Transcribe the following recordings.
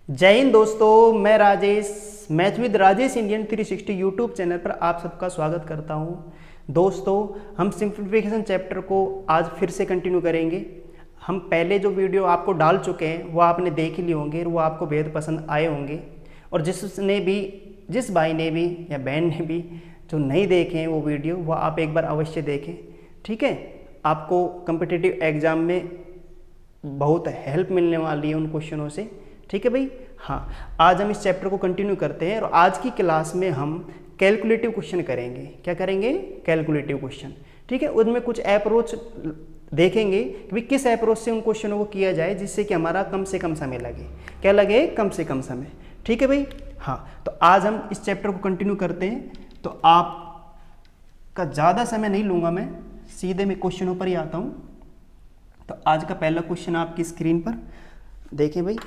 जय हिंद दोस्तों, मैं Rajesh math with Rajesh Indian 360 YouTube channel पर आप सबका स्वागत करता हूं। दोस्तों, हम सिंप्लीफिकेशन चैप्टर को आज फिर से कंटिन्यू करेंगे। हम पहले जो वीडियो आपको डाल चुके हैं वो आपने देख ही लिए होंगे, वो आपको बेहद पसंद आए होंगे। और जिस भाई ने भी या बहन ने भी जो नहीं देखे हैं वो वीडियो, वो आप एक बार अवश्य देखें। ठीक है, आपको कॉम्पिटिटिव एग्जाम में बहुत हेल्प मिलने वाली है उन क्वेश्चनों से। ठीक है भाई। हाँ, आज हम इस चैप्टर को कंटिन्यू करते हैं और आज की क्लास में हम कैलकुलेटिव क्वेश्चन करेंगे। क्या करेंगे? Calculative question. ठीक है, उनमें कुछ अप्रोच देखेंगे कि भाई किस अप्रोच से उन क्वेश्चनों को किया जाए जिससे कि हमारा कम से कम समय लगे। क्या लगे? कम से कम समय। ठीक है भाई। हाँ, तो आज हम इस चैप्टर को कंटिन्यू करते हैं। तो आपका ज़्यादा समय नहीं लूँगा मैं, सीधे मैं क्वेश्चनों पर ही आता हूँ। तो आज का पहला क्वेश्चन आपकी स्क्रीन पर देखें भाई।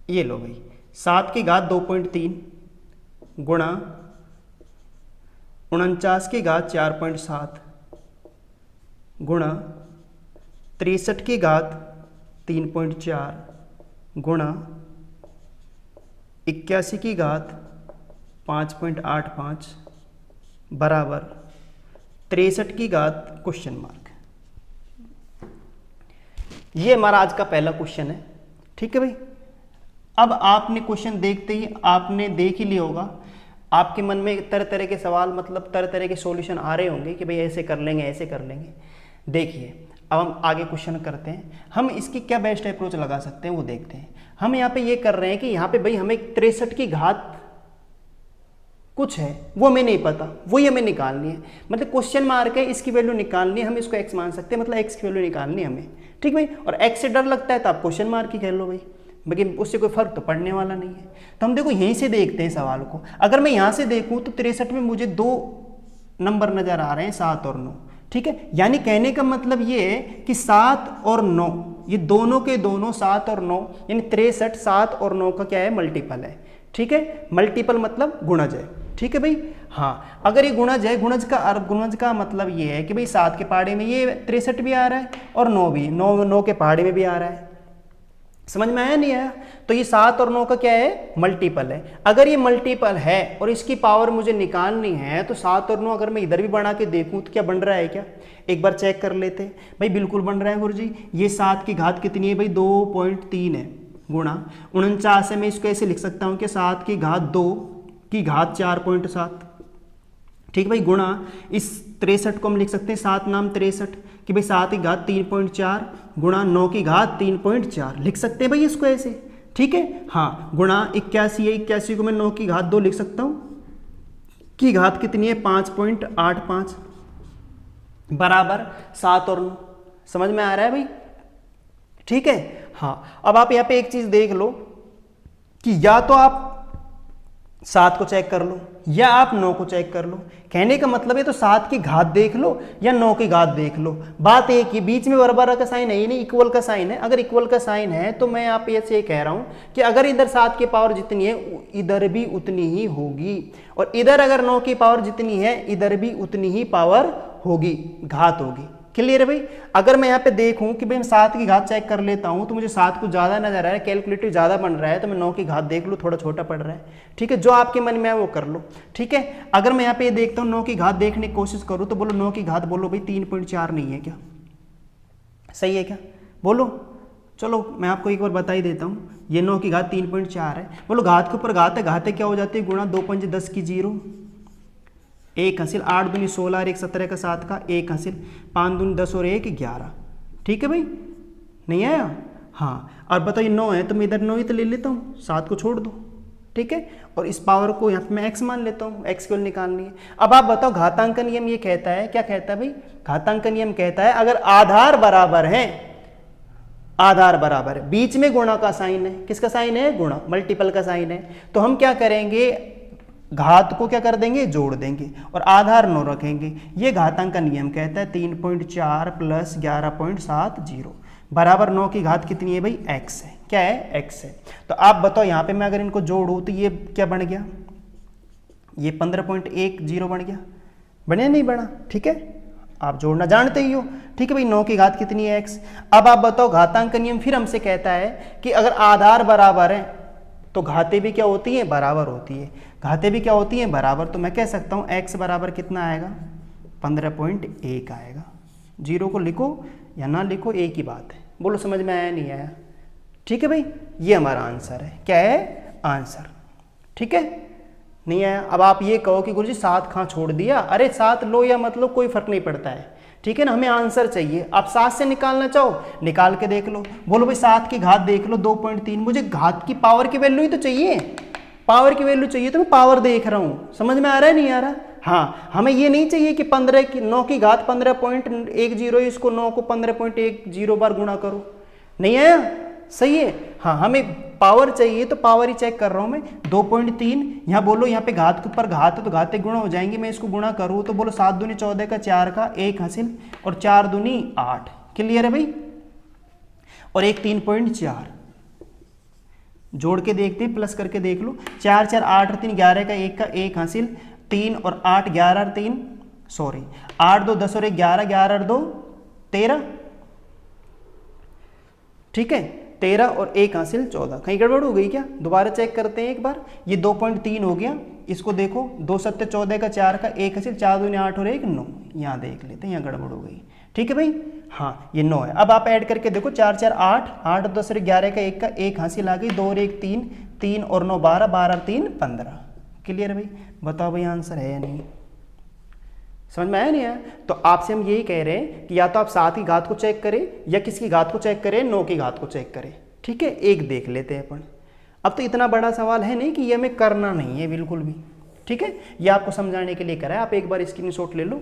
ये लो भाई, 7 की घात 2.3 गुणा 49 की घात 4.7 गुणा 63 की घात 3.4 गुणा 81 की घात 5.85 बराबर 63 की घात क्वेश्चन मार्क। ये हमारा आज का पहला क्वेश्चन है। ठीक है भाई। अब आपने क्वेश्चन देखते ही आपने देख ही लिया होगा, आपके मन में तरह तरह के सवाल, मतलब तरह तरह के सॉल्यूशन आ रहे होंगे कि भाई ऐसे कर लेंगे, ऐसे कर लेंगे। देखिए, अब हम आगे क्वेश्चन करते हैं। हम इसकी क्या बेस्ट अप्रोच लगा सकते हैं वो देखते हैं। हम यहाँ पे ये कर रहे हैं कि यहाँ पे भाई हमें 63 की घात कुछ है, वो हमें नहीं पता, वही हमें निकालनी है। मतलब क्वेश्चन मार्क है, इसकी वैल्यू निकालनी है, हम इसको x मान सकते हैं, मतलब x की वैल्यू निकालनी है हमें। ठीक भाई। और x से डर लगता है तो आप क्वेश्चन मार्क ही कह लो भाई, लेकिन उससे कोई फर्क तो पड़ने वाला नहीं है। तो हम देखो यहीं से देखते हैं सवाल को। अगर मैं यहाँ से देखूँ तो 63 में मुझे 2 नंबर नजर आ रहे हैं, 7 और 9। ठीक है, यानी कहने का मतलब ये है कि 7 और 9, ये दोनों के दोनों 7 और 9, यानी 63 7 और 9 का क्या है? मल्टीपल है। ठीक है, मल्टीपल मतलब गुणज है। ठीक है भाई। हाँ, अगर ये गुणज है, गुणज का मतलब ये है कि भाई 7 के पहाड़े में ये 63 भी आ रहा है और 9 भी, 9 के पहाड़े में भी आ रहा है। समझ में आया नहीं आया? तो ये 7 और 9 का क्या है? मल्टीपल है। अगर ये मल्टीपल है और इसकी पावर मुझे निकालनी है तो 7 और 9 अगर मैं इधर भी बढ़ा के देखूं तो क्या बन रहा है? क्या एक बार चेक कर लेते हैं भाई। बिल्कुल बन रहा है गुरुजी। ये 7 की घात कितनी है भाई? 2.3 है गुणा 49 है। मैं इसको ऐसे लिख सकता हूं कि 7 की घात 2 की घात 4.7। ठीक भाई, गुणा इस 63 को हम लिख सकते हैं 7 नाम 63 कि भाई 7 की घात 3.4 गुणा 9 की घात 3.4 लिख सकते हैं भाई इसको ऐसे। ठीक है। हाँ, गुणा 81 है, 81 को मैं 9 की घात 2 लिख सकता हूँ, की घात कितनी है? 5.85 बराबर 7 और 9। समझ में आ रहा है भाई? ठीक है। हाँ, अब आप यहाँ पे एक चीज देख लो कि या तो आप 7 को चेक कर लो या आप 9 को चेक कर लो। कहने का मतलब है तो 7 की घात देख लो या 9 की घात देख लो, बात एक ही। बीच में बराबर का साइन है ही नहीं, इक्वल का साइन है। अगर इक्वल का साइन है तो मैं आप ये कह रहा हूं कि अगर इधर 7 की पावर जितनी है इधर भी उतनी ही होगी, और इधर अगर 9 की पावर जितनी है इधर भी उतनी ही पावर होगी, घात होगी। क्लियर है भाई? अगर मैं यहाँ पे देखूं कि भाई मैं 7 की घात चेक कर लेता हूं तो मुझे 7 को ज्यादा नजर आ रहा है, कैलकुलेटिव ज्यादा बन रहा है, तो मैं 9 की घात देख लूं, थोड़ा छोटा पड़ रहा है। ठीक है, जो आपके मन में है वो कर लो। ठीक है, अगर मैं यहाँ पे देखता हूँ 9 की घात देखने की कोशिश करूँ तो बोलो 9 की घात, बोलो भाई 3.4 नहीं है क्या? सही है क्या? बोलो। चलो मैं आपको एक बार बता ही देता हूँ, ये 9 की घात 3.4 है। बोलो घात के ऊपर घात है, घातें क्या हो जाती है? गुणा 2 पंजे 10 की 0, 1 हासिल 8 दूनी 16 और 1 17 का 7 का 1 हासिल 5 दूनी 10 और 1 11। ठीक है भाई, नहीं आया? हाँ, और बताइए 9 है तो मैं इधर 9 ही तो ले लेता हूँ, 7 को छोड़ दो। ठीक है, और इस पावर को यहाँ पे मैं x मान लेता हूँ, x की वैल्यू निकालनी है। अब आप बताओ, घातांक नियम ये कहता है, क्या कहता है भाई? घातांक नियम कहता है अगर आधार बराबर है, आधार बराबर है, बीच में गुणा का साइन है, किसका साइन है? गुणा, मल्टीपल का साइन है, तो हम क्या करेंगे? घात को क्या कर देंगे? जोड़ देंगे और आधार 9 रखेंगे। ये घातांक का नियम कहता है 3.4 प्लस 11.70 बराबर 9 की घात कितनी है भाई? x है। क्या है? x है। तो आप बताओ यहाँ पे मैं अगर इनको जोड़ूं तो ये क्या बन गया? ये 15.10 बन गया। बढ़िया नहीं बना? ठीक है। आप जोड़ना जानते ही हो। ठीक है भाई, 9 की घात कितनी है x। अब आप बताओ, घातांक नियम फिर हमसे कहता है कि अगर आधार बराबर है तो घातें भी क्या होती हैं, बराबर होती है। घातें भी क्या होती हैं, बराबर। तो मैं कह सकता हूँ x बराबर कितना आएगा, 15.1 आएगा। 0 को लिखो या ना लिखो एक ही बात है। बोलो समझ में आया नहीं आया। ठीक है भाई, ये हमारा आंसर है। क्या है, आंसर। ठीक है, नहीं आया। अब आप ये कहो कि गुरुजी 7 कहाँ छोड़ दिया, अरे 7 लो या मतलब कोई फर्क नहीं पड़ता है। ठीक है ना, हमें आंसर चाहिए। आप 7 से निकालना चाहो निकाल के देख लो। बोलो भाई 7 की घात देख लो 2.3, मुझे घात की पावर की वैल्यू ही तो चाहिए, पावर की वैल्यू चाहिए, तो मैं पावर देख रहा हूँ। समझ में आ रहा है नहीं आ रहा। हाँ, हमें ये नहीं चाहिए कि 9 की घात 15.10, इसको 9 को 15.10 बार गुणा करो। नहीं आया, सही है। हाँ, हमें पावर चाहिए तो पावर ही चेक कर रहा हूं मैं। 2.3 यहाँ बोलो, यहाँ पे घात के ऊपर घात है तो घाते गुणा हो जाएंगे। मैं इसको गुणा करूँ तो बोलो 7 दूनी 14 का 4 का 1 हासिल और 4 दूनी 8। क्लियर है भाई। और एक 3.4 जोड़ के देखते हैं, प्लस करके देख लो। 4 4 8 3 11 का 1 का 1 हासिल 3 और 8 11 3 सॉरी 8 2 10 और 1 11 11 2 13। ठीक है, 13 और 1 हासिल 14। कहीं गड़बड़ हो गई क्या, दोबारा चेक करते हैं एक बार। ये 2.3 हो गया, इसको देखो 2 7 14 का 4 का 1 हासिल 4 दूनी 8 और 1 9। यहाँ देख लेते हैं, यहाँ गड़बड़ हो गई। ठीक है भाई, हाँ ये 9 है। अब आप ऐड करके देखो 4 4 8 8 10 और 11 का 1 का 1 हासिल आ गई, 2 और 1 3 3 और 9 12 12 और 3 15। क्लियर है भाई। बताओ भाई आंसर है या नहीं, समझ में आया नहीं आया। तो आपसे हम यही कह रहे हैं कि या तो आप 7 की घात को चेक करें या किसकी घात को चेक करें, 9 की घात को चेक करें। ठीक है, एक देख लेते हैं अपन। अब तो इतना बड़ा सवाल है नहीं कि ये हमें करना नहीं है बिल्कुल भी। ठीक है, ये आपको समझाने के लिए करा है। आप एक बार स्क्रीनशॉट ले लो।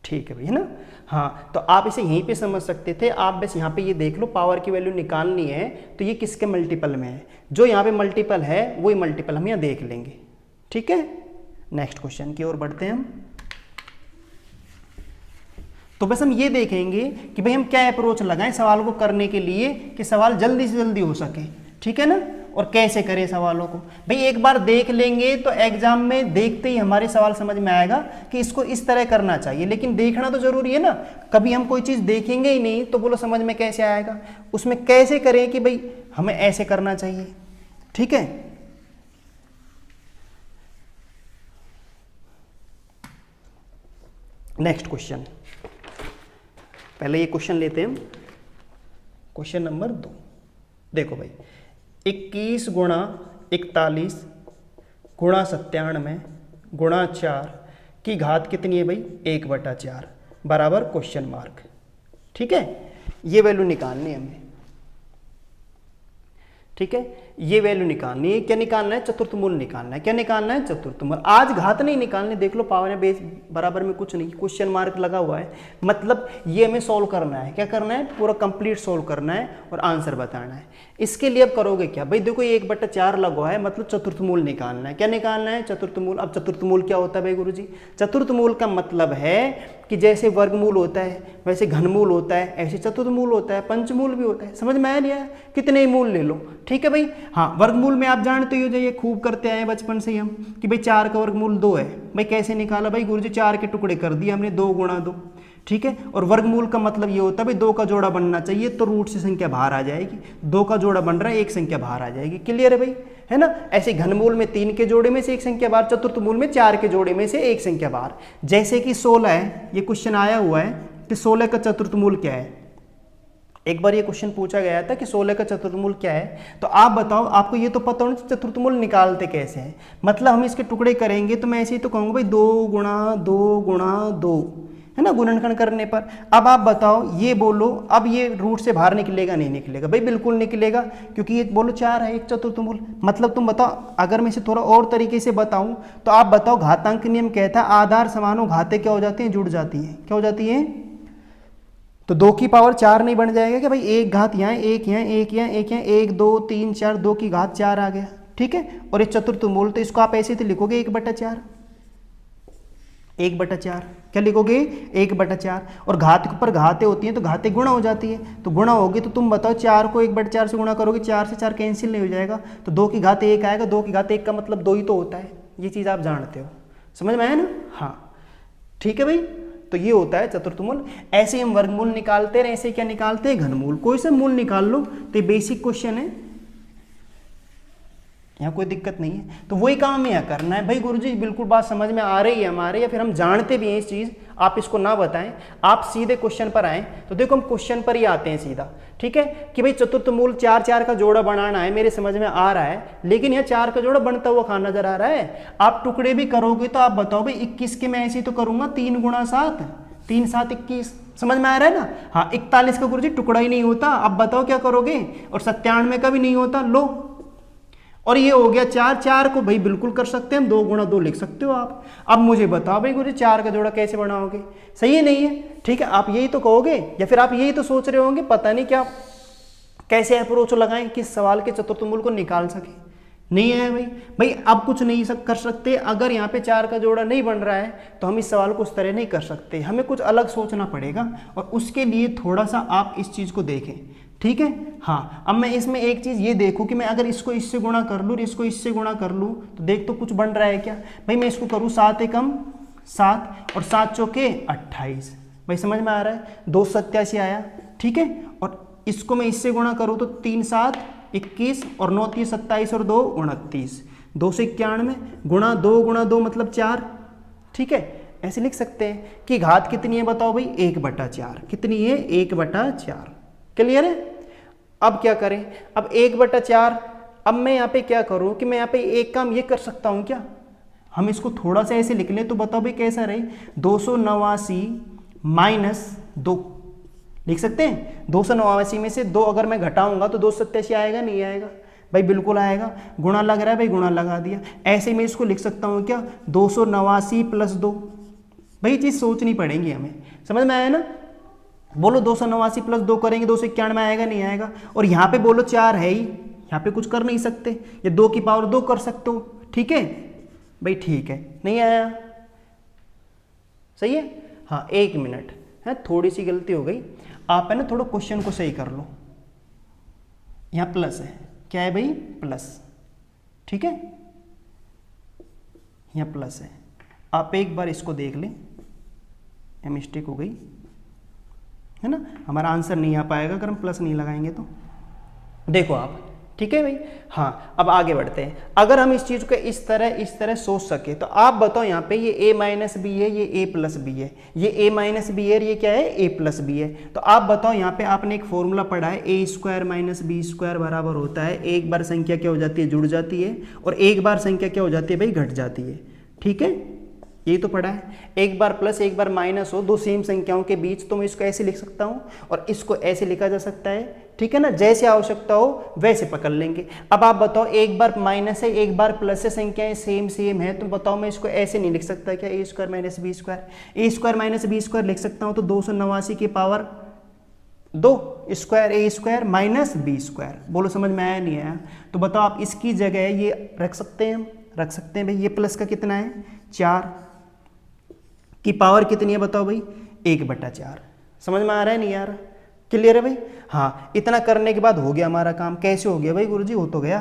ठीक है भाई, है ना। हाँ, तो आप इसे यहीं पे समझ सकते थे। आप बस यहाँ पे ये देख लो, पावर की वैल्यू निकालनी है तो ये किसके मल्टीपल में है, जो यहाँ पे मल्टीपल है वही मल्टीपल हम यहाँ देख लेंगे। ठीक है, नेक्स्ट क्वेश्चन की ओर बढ़ते हैं हम। तो बस हम ये देखेंगे कि भाई हम क्या अप्रोच लगाएं सवाल को करने के लिए कि सवाल जल्दी से जल्दी हो सके। ठीक है ना, और कैसे करें सवालों को। भाई एक बार देख लेंगे तो एग्जाम में देखते ही हमारे सवाल समझ में आएगा कि इसको इस तरह करना चाहिए। लेकिन देखना तो जरूरी है ना, कभी हम कोई चीज़ देखेंगे ही नहीं तो बोलो समझ में कैसे आएगा। उसमें कैसे करें कि भाई हमें ऐसे करना चाहिए। ठीक है, नेक्स्ट क्वेश्चन। पहले ये क्वेश्चन लेते हैं हम, क्वेश्चन नंबर 2। देखो भाई, 21 गुणा 41 गुणा 97 गुणा 4 की घात कितनी है भाई, 1/4 बराबर क्वेश्चन मार्क। ठीक है, ये वैल्यू निकालनी है हमें। ठीक है, ये वैल्यू निकालनी है। क्या निकालना है, चतुर्थ मूल निकालना है। क्या निकालना है, चतुर्थ मूल। आज घात नहीं निकालनी, देख लो पावर या बेस बराबर में कुछ नहीं, क्वेश्चन मार्क लगा हुआ है। मतलब ये हमें सोल्व करना है। क्या करना है, पूरा कंप्लीट सोल्व करना है और आंसर बताना है। इसके लिए अब करोगे क्या भाई, देखो 1/4 लगा है, मतलब चतुर्थ मूल निकालना है। क्या निकालना है, चतुर्थ मूल। अब चतुर्थ मूल क्या होता है भाई गुरुजी, चतुर्थ मूल का मतलब है कि जैसे वर्गमूल होता है वैसे घनमूल होता है, ऐसे चतुर्थ मूल होता है, पंचमूल भी होता है। समझ में आया नहीं आया, कितने ही मूल ले लो। ठीक है भाई। हाँ, वर्गमूल में आप जानते ही हो, जो ये खूब करते आए बचपन से ही हम कि भाई 4 का वर्गमूल 2 है। भाई कैसे निकाला भाई गुरुजी, 4 के टुकड़े कर दिए हमने, 2 गुणा 2। ठीक है, और वर्गमूल का मतलब ये होता है भाई 2 का जोड़ा बनना चाहिए तो रूट से संख्या बाहर आ जाएगी। 2 का जोड़ा बन रहा है, एक संख्या बाहर आ जाएगी। क्लियर है भाई, है ना। ऐसे घनमूल में 3 के जोड़े में से एक संख्या बाहर, चतुर्थ मूल में 4 के जोड़े में से एक संख्या बाहर। जैसे कि 16 है, ये क्वेश्चन आया हुआ है कि 16 का चतुर्थ मूल क्या है। एक बार ये क्वेश्चन पूछा गया था कि 16 का चतुर्थ मूल क्या है। तो आप बताओ, आपको ये तो पता होना चतुर्थ मूल निकालते कैसे हैं। मतलब हम इसके टुकड़े करेंगे तो मैं ऐसे ही तो कहूँगा भाई 2 गुणा 2 गुणा 2, है ना, गुणनखंड करने पर। अब आप बताओ, ये बोलो, अब ये रूट से बाहर निकलेगा नहीं निकलेगा भाई, बिल्कुल निकलेगा, क्योंकि ये बोलो 4 है, एक चतुर्थ मूल। मतलब तुम बताओ, अगर मैं इसे थोड़ा और तरीके से बताऊं तो आप बताओ, घातांक नियम कहता है आधार समान हो, घातें क्या हो जाती हैं, जुड़ जाती हैं। क्या हो जाती हैं, तो 2 की पावर 4 नहीं बन जाएगा कि भाई एक घात यहाँ, एक यहाँ, एक यहाँ, एक यहाँ, 1 2 3 4, 2 की घात 4 आ गया। ठीक है, और ये चतुर्थ मूल, तो इसको आप ऐसे तो लिखोगे 1/4, 1/4। क्या लिखोगे, 1/4। और घात के ऊपर घातें होती हैं तो घातें गुणा हो जाती है, तो गुणा होगी तो तुम बताओ 4 को 1/4 से गुणा करोगे, 4 से 4 कैंसिल नहीं हो जाएगा, तो 2 की घात 1 आएगा। 2 की घात 1 का मतलब 2 ही तो होता है। ये चीज़ आप जानते हो, समझ में आया ना। हाँ, ठीक है भाई, तो ये होता है चतुर्थमूल। ऐसे हम वर्गमूल निकालते रहे, ऐसे क्या निकालते हैं, घनमूल। कोई सा मूल निकाल लो, तो ये बेसिक क्वेश्चन है, यहाँ कोई दिक्कत नहीं है। तो वही काम हमें यहाँ करना है भाई। गुरुजी बिल्कुल बात समझ में आ रही है हमारे, या फिर हम जानते भी हैं इस चीज़, आप इसको ना बताएं, आप सीधे क्वेश्चन पर आएँ। तो देखो हम क्वेश्चन पर ही आते हैं सीधा, ठीक है, कि भाई चतुर्थमूल 4 4 का जोड़ा बनाना है, मेरे समझ में आ रहा है, लेकिन यह 4 का जोड़ा बनता हुआ कहाँ नजर आ रहा है। आप टुकड़े भी करोगे तो आप बताओ भाई 21 के मैं ऐसे तो करूंगा 3 गुणा 7, 3 7 21, समझ में आ रहा है ना। हाँ 41 का गुरुजी टुकड़ा ही नहीं होता, अब बताओ क्या करोगे। और 97 का भी नहीं होता, लो। और ये हो गया 4 4 को भाई बिल्कुल कर सकते हैं हम, 2 गुणा 2 लिख सकते हो आप। अब मुझे बताओ भाई गुरुजी 4 का जोड़ा कैसे बनाओगे, सही है नहीं है, ठीक है, आप यही तो कहोगे, या फिर आप यही तो सोच रहे होंगे पता नहीं क्या कैसे अप्रोच लगाएं किस सवाल के चतुर्थमूल को निकाल सके। नहीं है भाई अब कुछ नहीं कर सकते। अगर यहाँ पे 4 का जोड़ा नहीं बन रहा है तो हम इस सवाल को उस तरह नहीं कर सकते, हमें कुछ अलग सोचना पड़ेगा, और उसके लिए थोड़ा सा आप इस चीज़ को देखें, ठीक है। हाँ अब मैं इसमें एक चीज़ ये देखूँ कि मैं अगर इसको इससे गुणा कर लूँ, इसको इससे गुणा कर लूँ, तो देख तो कुछ बन रहा है क्या भाई। मैं इसको करूँ 7 एकम 7 और 7 चौके 28, भाई समझ में आ रहा है, 287 आया, ठीक है। और इसको मैं इससे गुणा करूँ तो 3 7 21 और 9 3 27 और 2 29, 291 गुणा 2 मतलब 4, ठीक है। ऐसे लिख सकते हैं कि घात कितनी है बताओ भाई, 1/4, कितनी है 1/4, क्लियर है। अब क्या करें, अब 1/4, अब मैं यहाँ पे क्या करूँ कि मैं यहाँ पे एक काम ये कर सकता हूँ क्या, हम इसको थोड़ा सा ऐसे लिख लें तो बताओ भाई कैसा रहे, 289 - 2 लिख सकते हैं। 289 में से 2 अगर मैं घटाऊंगा तो 287 आएगा, नहीं आएगा भाई, बिल्कुल आएगा। गुणा लग रहा है भाई, गुणा लगा दिया। ऐसे में इसको लिख सकता हूँ क्या, 289 + 2, भाई चीज़ सोचनी पड़ेगी हमें, समझ में आया ना। बोलो 289 + 2 करेंगे 291 आएगा, नहीं आएगा। और यहाँ पे बोलो 4 है ही, यहाँ पे कुछ कर नहीं सकते, ये 2 की पावर 2 कर सकते हो, ठीक है भाई, ठीक है, नहीं आया, सही है। हाँ 1 मिनट है, थोड़ी सी गलती हो गई, आप है ना थोड़ा क्वेश्चन को सही कर लो। यहाँ प्लस है, क्या है भाई, प्लस, ठीक है, यहाँ प्लस है। आप एक बार इसको देख लें, ये मिस्टेक हो गई है ना, हमारा आंसर नहीं आ पाएगा अगर हम प्लस नहीं लगाएंगे तो। देखो आप, ठीक है भाई। हाँ अब आगे बढ़ते हैं। अगर हम इस चीज़ को इस तरह सोच सके तो आप बताओ यहाँ पे ये a - b है, ये a + b है, ये a - b है, ये क्या है a + b है। तो आप बताओ यहाँ पे आपने एक फॉर्मूला पढ़ा है, a² - b² बराबर होता है, एक बार संख्या क्या हो जाती है, जुड़ जाती है, और एक बार संख्या क्या हो जाती है भाई, घट जाती है, ठीक है, ये तो पढ़ा है। एक बार प्लस एक बार माइनस हो, दो सेम संख्याओं के बीच, तो मैं इसको ऐसे लिख सकता हूँ और इसको ऐसे लिखा जा सकता है, ठीक है ना, जैसे आवश्यकता हो वैसे पकड़ लेंगे। अब आप बताओ एक बार माइनस है एक बार प्लस है, संख्याएं सेम है, तो बताओ मैं इसको ऐसे नहीं लिख सकता क्या, a² - b², a² - b² लिख सकता हूँ तो 289 की पावर 2 स्क्वायर a² - b²। बोलो समझ में आया नहीं आया। तो बताओ आप इसकी जगह ये रख सकते हैं, हम रख सकते हैं भाई, ये प्लस का कितना है 4 की पावर कितनी है बताओ भाई, 1/4। समझ में आ रहा है नहीं यार, क्लियर है भाई। हाँ इतना करने के बाद हो गया हमारा काम। कैसे हो गया भाई गुरुजी, हो तो गया,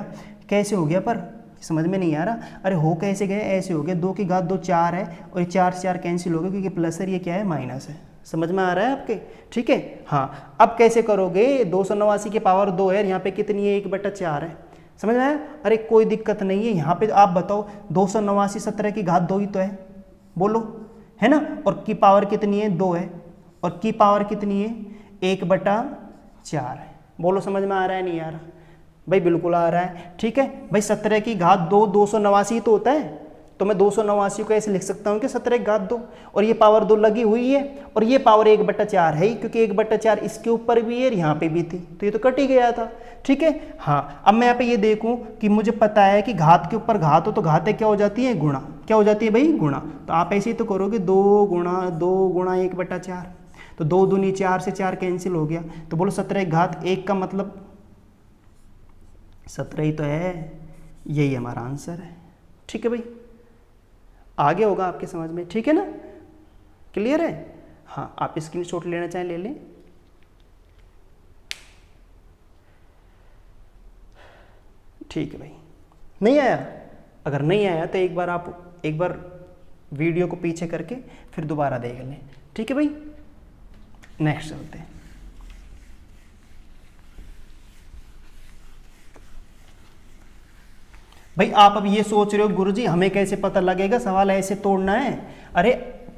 कैसे हो गया पर समझ में नहीं आ रहा। अरे हो कैसे गए, ऐसे हो गया, 2 की घात 2 4 है और ये 4 से 4 कैंसिल हो गया क्योंकि प्लस है, ये क्या है माइनस है। समझ में आ रहा है आपके, ठीक है। हाँ अब कैसे करोगे, 289 की पावर 2 है, यहाँ पे कितनी है 1/4 है, समझ में आया। अरे कोई दिक्कत नहीं है, यहाँ पे आप बताओ 289 17 की घात 2 ही तो है, बोलो है ना, और की पावर कितनी है 2 है, और की पावर कितनी है 1/4 है। बोलो समझ में आ रहा है नहीं आ रहा भाई, बिल्कुल आ रहा है, ठीक है भाई। 17 की घात 2 289 तो होता है, तो मैं 289 को ऐसे लिख सकता हूँ कि 17 की घात 2 और ये पावर 2 लगी हुई है और ये पावर 1/4 है ही, क्योंकि 1/4 इसके ऊपर भी है और यहाँ पे भी थी, तो ये तो कट ही गया था, ठीक है। हाँ अब मैं यहाँ पे ये देखूँ कि मुझे पता है कि घात के ऊपर घात हो तो घातें क्या हो जाती है, गुणा, क्या हो जाती है भाई, गुणा। तो आप ऐसे ही तो करोगे 2 गुणा 1/4, तो 2 दूनी 4 से 4 कैंसिल हो गया, तो बोलो 17 की घात 1 का मतलब 17 ही तो है, यही हमारा आंसर है, ठीक है भाई। आगे होगा आपके समझ में, ठीक है ना, क्लियर है। हाँ आप स्क्रीनशॉट लेना चाहें ले लें। ठीक है भाई, नहीं आया, अगर नहीं आया तो एक बार वीडियो को पीछे करके फिर दोबारा देख लें, ठीक है भाई। नेक्स्ट चलते हैं। भाई आप अब ये सोच रहे हो गुरुजी हमें कैसे पता लगेगा सवाल ऐसे तोड़ना है। अरे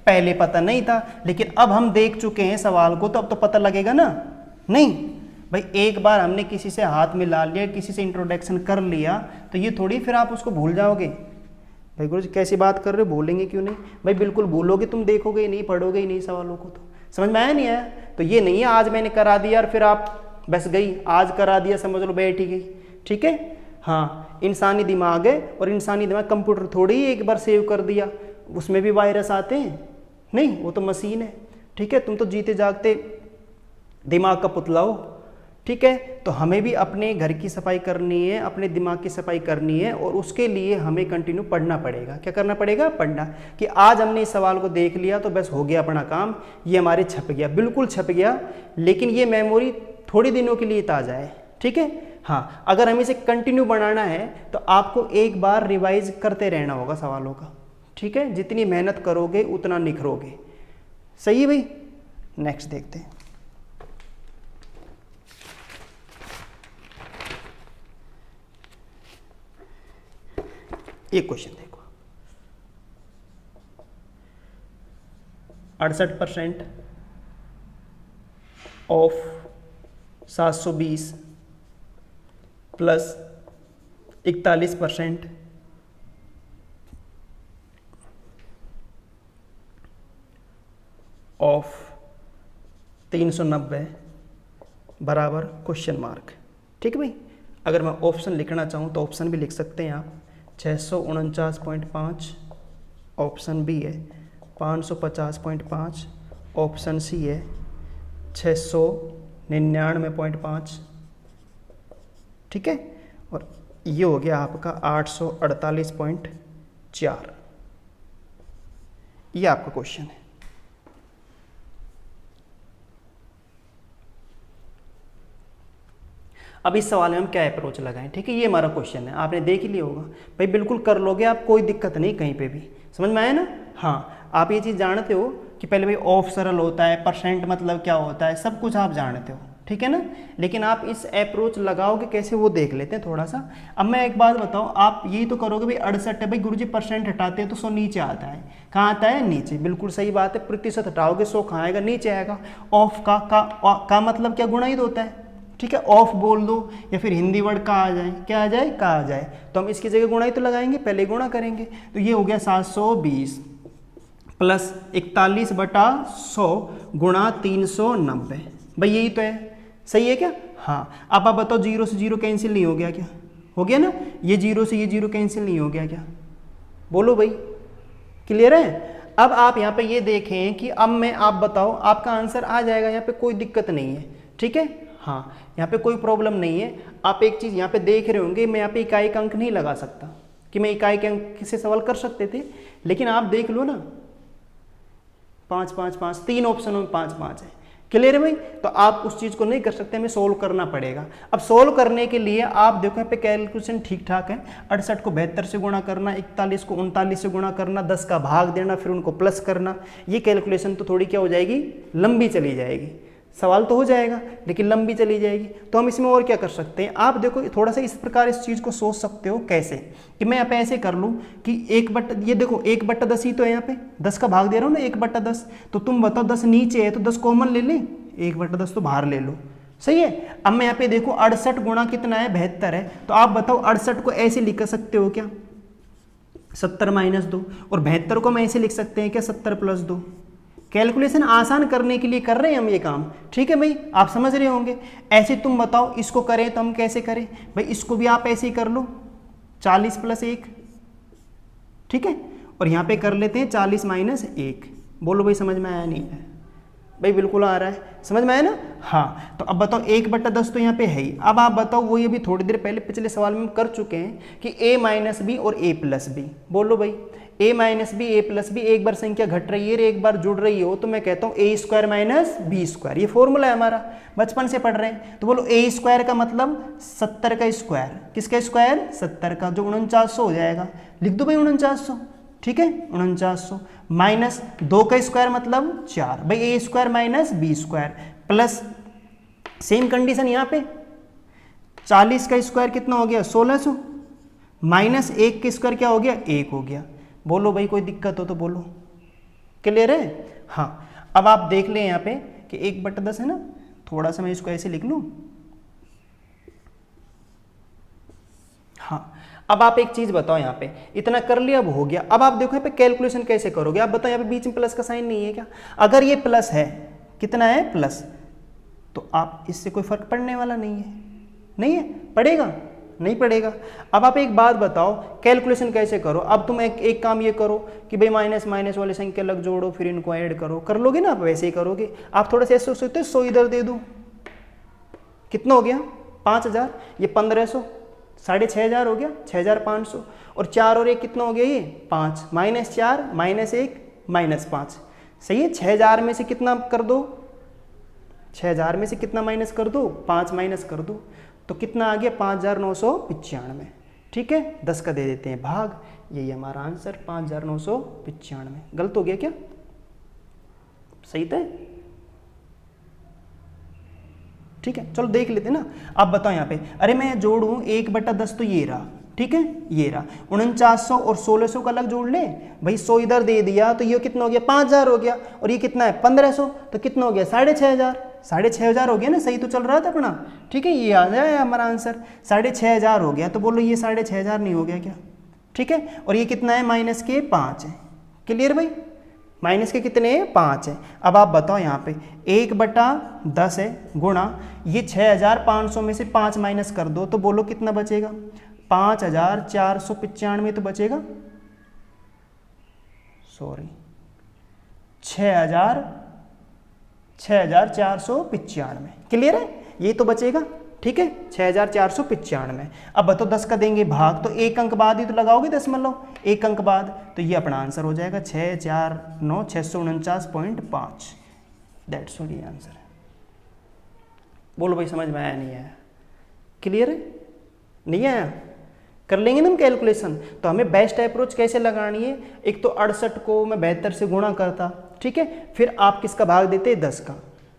पहले पता नहीं था, लेकिन अब हम देख चुके हैं सवाल को, तो अब तो पता लगेगा ना। नहीं भाई, एक बार हमने किसी से हाथ मिला लिया, किसी से इंट्रोडक्शन कर लिया, तो ये थोड़ी फिर आप उसको भूल जाओगे। भाई गुरुजी कैसी बात कर रहे हो, भूलेंगे क्यों नहीं। भाई बिल्कुल भूलोगे, तुम देखोगे ही नहीं, पढ़ोगे ही नहीं सवालों को। तो समझ में आया नहीं आया। तो ये नहीं है आज मैंने करा दिया और फिर आप बस गई, आज करा दिया समझ लो बैठ ही गई, ठीक है। हाँ, इंसानी दिमाग है, और इंसानी दिमाग कंप्यूटर थोड़ी ही एक बार सेव कर दिया, उसमें भी वायरस आते हैं। नहीं, वो तो मशीन है, ठीक है। तुम तो जीते जागते दिमाग का पुतला हो, ठीक है। तो हमें भी अपने घर की सफाई करनी है, अपने दिमाग की सफाई करनी है, और उसके लिए हमें कंटिन्यू पढ़ना पड़ेगा। क्या करना पड़ेगा? पढ़ना। कि आज हमने इस सवाल को देख लिया तो बस हो गया अपना काम, ये हमारे छप गया, बिल्कुल छप गया, लेकिन ये मेमोरी थोड़ी दिनों के लिए ताज़ा है, ठीक है। हाँ, अगर हमें इसे कंटिन्यू बनाना है तो आपको एक बार रिवाइज करते रहना होगा सवालों का, ठीक है। जितनी मेहनत करोगे उतना निखरोगे, सही है भाई। नेक्स्ट देखते हैं। एक क्वेश्चन देखो, 68% ऑफ 720 प्लस 41% ऑफ 390 बराबर क्वेश्चन मार्क, ठीक है भाई। अगर मैं ऑप्शन लिखना चाहूँ तो ऑप्शन भी लिख सकते हैं आप, 649.5 ऑप्शन बी है, 550.5 ऑप्शन सी है, 699.5, ठीक है। और ये हो गया आपका 848.4। ये आपका क्वेश्चन है। अब इस सवाल में हम क्या अप्रोच लगाएं, ठीक है। ये हमारा क्वेश्चन है, आपने देख ही लिया होगा भाई, बिल्कुल कर लोगे आप, कोई दिक्कत नहीं कहीं पे भी। समझ में आया ना। हाँ, आप ये चीज़ जानते हो कि पहले भाई ऑफ सरल होता है, परसेंट मतलब क्या होता है, सब कुछ आप जानते हो, ठीक है ना। लेकिन आप इस अप्रोच लगाओगे कैसे वो देख लेते हैं थोड़ा सा। अब मैं एक बात बताऊँ, आप यही तो करोगे भाई 68 है, भाई गुरुजी परसेंट हटाते हैं तो 100 नीचे आता है। कहाँ आता है? नीचे। बिल्कुल सही बात है, प्रतिशत हटाओगे 100 कहाँ आएगा? नीचे आएगा। ऑफ का मतलब क्या? गुणा होता है, ठीक है। ऑफ बोल दो या फिर हिंदी वर्ड का आ जाए, क्या आ जाए? का आ जाए, तो हम इसकी जगह गुणा ही तो लगाएंगे, पहले गुणा करेंगे। तो ये हो गया 720 प्लस 41/100 गुणा 390, भाई यही तो है, सही है क्या? हाँ। अब आप बताओ, जीरो से जीरो कैंसिल नहीं हो गया क्या? हो गया ना। ये जीरो से ये जीरो कैंसिल नहीं हो गया क्या? बोलो भाई, क्लियर है। अब आप यहाँ पे ये देखें कि अब मैं, आप बताओ, आपका आंसर आ जाएगा, यहाँ पे कोई दिक्कत नहीं है, ठीक है। हाँ, यहाँ पे कोई प्रॉब्लम नहीं है। आप एक चीज़ यहाँ पे देख रहे होंगे, मैं यहाँ पे इकाई का अंक नहीं लगा सकता, कि मैं इकाई के अंक से सवाल कर सकते थे, लेकिन आप देख लो ना, 5 5 5, 3 ऑप्शनों में 5 5 है, क्लियर है भाई। तो आप उस चीज़ को नहीं कर सकते, हमें सोल्व करना पड़ेगा। अब सोल्व करने के लिए आप देखो यहाँ पे कैलकुलेशन ठीक ठाक है, 68 को 72 से गुणा करना, 41 को 39 से गुणा करना, 10 का भाग देना, फिर उनको प्लस करना। ये कैलकुलेशन तो थोड़ी क्या हो जाएगी? लंबी चली जाएगी। सवाल तो हो जाएगा लेकिन लंबी चली जाएगी। तो हम इसमें और क्या कर सकते हैं, आप देखो थोड़ा सा इस प्रकार इस चीज़ को सोच सकते हो। कैसे? कि मैं यहाँ पे ऐसे कर लूँ कि 1/, ये देखो 1/10 ही तो है, यहाँ पे 10 का भाग दे रहा हूँ ना, 1/10। तो तुम बताओ 10 नीचे है तो 10 कॉमन ले लें, 1/10 तो बाहर ले लो, सही है। अब मैं यहाँ पे देखो 68 गुणा कितना है? 72 है। तो आप बताओ 68 को ऐसे लिख सकते हो क्या? 70 - 2। और 72 को हम ऐसे लिख सकते हैं क्या? 70 + 2। कैलकुलेशन आसान करने के लिए कर रहे हैं हम ये काम, ठीक है भाई, आप समझ रहे होंगे। ऐसे तुम बताओ इसको करें तो हम कैसे करें भाई? इसको भी आप ऐसे ही कर लो, 40 + 1, ठीक है। और यहाँ पे कर लेते हैं 40 - 1। बोलो भाई, समझ में आया नहीं है? भाई बिल्कुल आ रहा है, समझ में आया ना। हाँ, तो अब बताओ 1/10 तो यहाँ पे है ही। अब आप बताओ, वो ये भी थोड़ी देर पहले पिछले सवाल में कर चुके हैं कि a - b और a + b। बोलो भाई, a - b a + b, एक बार संख्या घट रही है एक बार जुड़ रही हो तो मैं कहता हूँ a² - b²। ये फॉर्मूला है हमारा, बचपन से पढ़ रहे हैं। तो बोलो a² का मतलब 70 का स्क्वायर। किसका स्क्वायर? 70 का, जो 4900 हो जाएगा। लिख दो भाई 4900, ठीक है 4900 माइनस 2 का स्क्वायर मतलब 4 भाई A square minus B square plus same condition यहाँ पे 40 का स्क्वायर कितना हो गया 1600 माइनस 1 का स्क्वायर क्या हो गया 1 हो गया। बोलो भाई कोई दिक्कत हो तो बोलो। क्लियर है? हाँ अब आप देख लें यहाँ पे कि 1/10 है ना, थोड़ा सा मैं इसको ऐसे लिख लूँ। हाँ अब आप एक चीज बताओ, यहाँ पे इतना कर लिया अब हो गया। अब आप देखो यहाँ पे कैलकुलेशन कैसे करोगे, आप बताओ यहाँ पे बीच में प्लस का साइन नहीं है क्या? अगर ये प्लस है, कितना है प्लस, तो आप इससे कोई फर्क पड़ने वाला नहीं है। नहीं है? पड़ेगा? नहीं पड़ेगा। अब आप एक बात बताओ कैलकुलेशन कैसे करो। अब तुम एक काम ये करो कि भाई माइनस माइनस वाले संख्या अलग जोड़ो फिर इनको ऐड करो, कर लोगे ना आप, वैसे ही करोगे। आप थोड़ा सा ऐसे सोचते 100 इधर दे दो, कितना हो गया 5000, ये 1500, 6500 हो गया 6500, और 4 और 1 कितना हो गया ये 5, माइनस 4 माइनस 1 माइनस 5, सही है। 6000 में से कितना कर दो, 6000 में से कितना माइनस कर दो 5 माइनस कर दो, तो कितना आ गया 5995। ठीक है 10 का दे देते हैं भाग, यही हमारा आंसर 5995। गलत हो गया क्या? सही था? ठीक है चलो देख लेते हैं ना। आप बताओ यहाँ पे, अरे मैं जोड़ूं 1/10 तो ये रहा, ठीक है ये रहा 4900 और 1600 का अलग जोड़ ले भाई, 100 इधर दे दिया तो ये कितना हो गया 5000 हो गया, और ये कितना है 1500, तो कितना हो गया 6500, 6500 हो गया ना, सही तो चल रहा था अपना। ठीक है ये आ जाए हमारा आंसर 6500 हो गया। तो बोलो ये 6500 नहीं हो गया क्या? ठीक है, और ये कितना है माइनस के 5 है। क्लियर भाई? माइनस के कितने 5 है। अब आप बताओ यहाँ पे 1/10 है गुणा ये 6500 में से 5 माइनस कर दो, तो बोलो कितना बचेगा 5495 तो बचेगा, सॉरी 6495। क्लियर है? ये तो बचेगा। ठीक है 6495। अब बताओ 10 का देंगे भाग, तो एक अंक बाद ही तो लगाओगे दशमलव, एक अंक बाद, तो ये अपना आंसर हो जाएगा 649 दैट्स ऑल, ये आंसर है। बोलो भाई समझ में आया नहीं आया? क्लियर है? नहीं आया? कर लेंगे ना हम कैलकुलेशन। तो हमें बेस्ट अप्रोच कैसे लगानी है, एक तो 68 को मैं 72 से गुणा करता, ठीक है, फिर आप किसका भाग देते 10 का।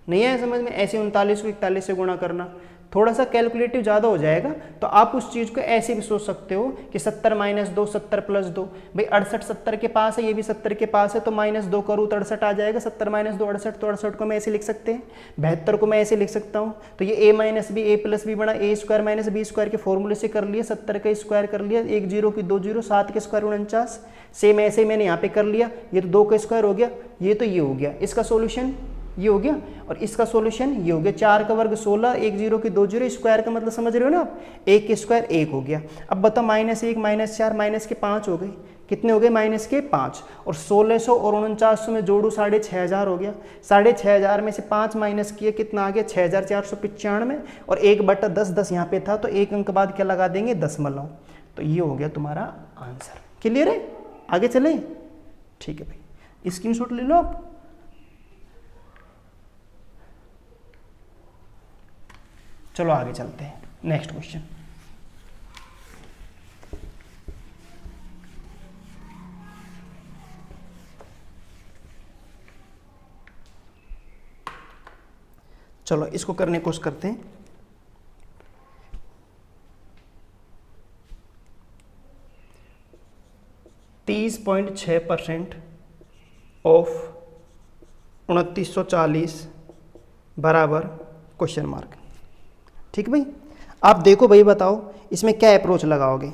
नहीं आया समझ में? ऐसे 39 को 41 से गुणा करना थोड़ा सा कैलकुलेटिव ज़्यादा हो जाएगा, तो आप उस चीज़ को ऐसे भी सोच सकते हो कि 70 - 2 70 + 2, भाई 68 70 के पास है, ये भी 70 के पास है, तो -2 करूँ तो 68 आ जाएगा, 70 - 2 68, तो 68 को मैं ऐसे लिख सकते हैं, 72 को मैं ऐसे लिख सकता हूँ। तो ये a - b a + b बना a² - b² के फॉर्मूले से कर लिया, 70 का स्क्वायर कर लिया, 1 0 की 2 0, 7 के स्क्वायर 49, सेम ऐसे मैंने यहाँ पे कर लिया, ये तो 2 का स्क्वायर हो गया, ये तो ये हो गया, इसका सोल्यूशन ये हो गया, और इसका सॉल्यूशन ये हो गया। 4 का वर्ग 16, 1 0 की 2 0, स्क्वायर का मतलब समझ रहे हो ना आप, 1 के स्क्वायर 1 हो गया। अब बताओ -1 -4 माइनस के 5 हो गए, कितने हो गए -5, और 1600 और 4900 में जोड़ू 6500 हो गया, 6500 में से 5 माइनस किए कितना आ गया 6495, और 1/10 10 यहाँ पे था, तो एक अंक बाद क्या लगा देंगे दशमलव, तो ये हो गया तुम्हारा आंसर। क्लियर है? आगे चले? ठीक है भाई स्क्रीनशॉट ले लो आप। चलो आगे चलते हैं, नेक्स्ट क्वेश्चन। चलो इसको करने की कोशिश करते हैं। %30.6% ऑफ 2940 बराबर क्वेश्चन मार्क। ठीक भाई, आप देखो भाई बताओ इसमें क्या अप्रोच लगाओगे।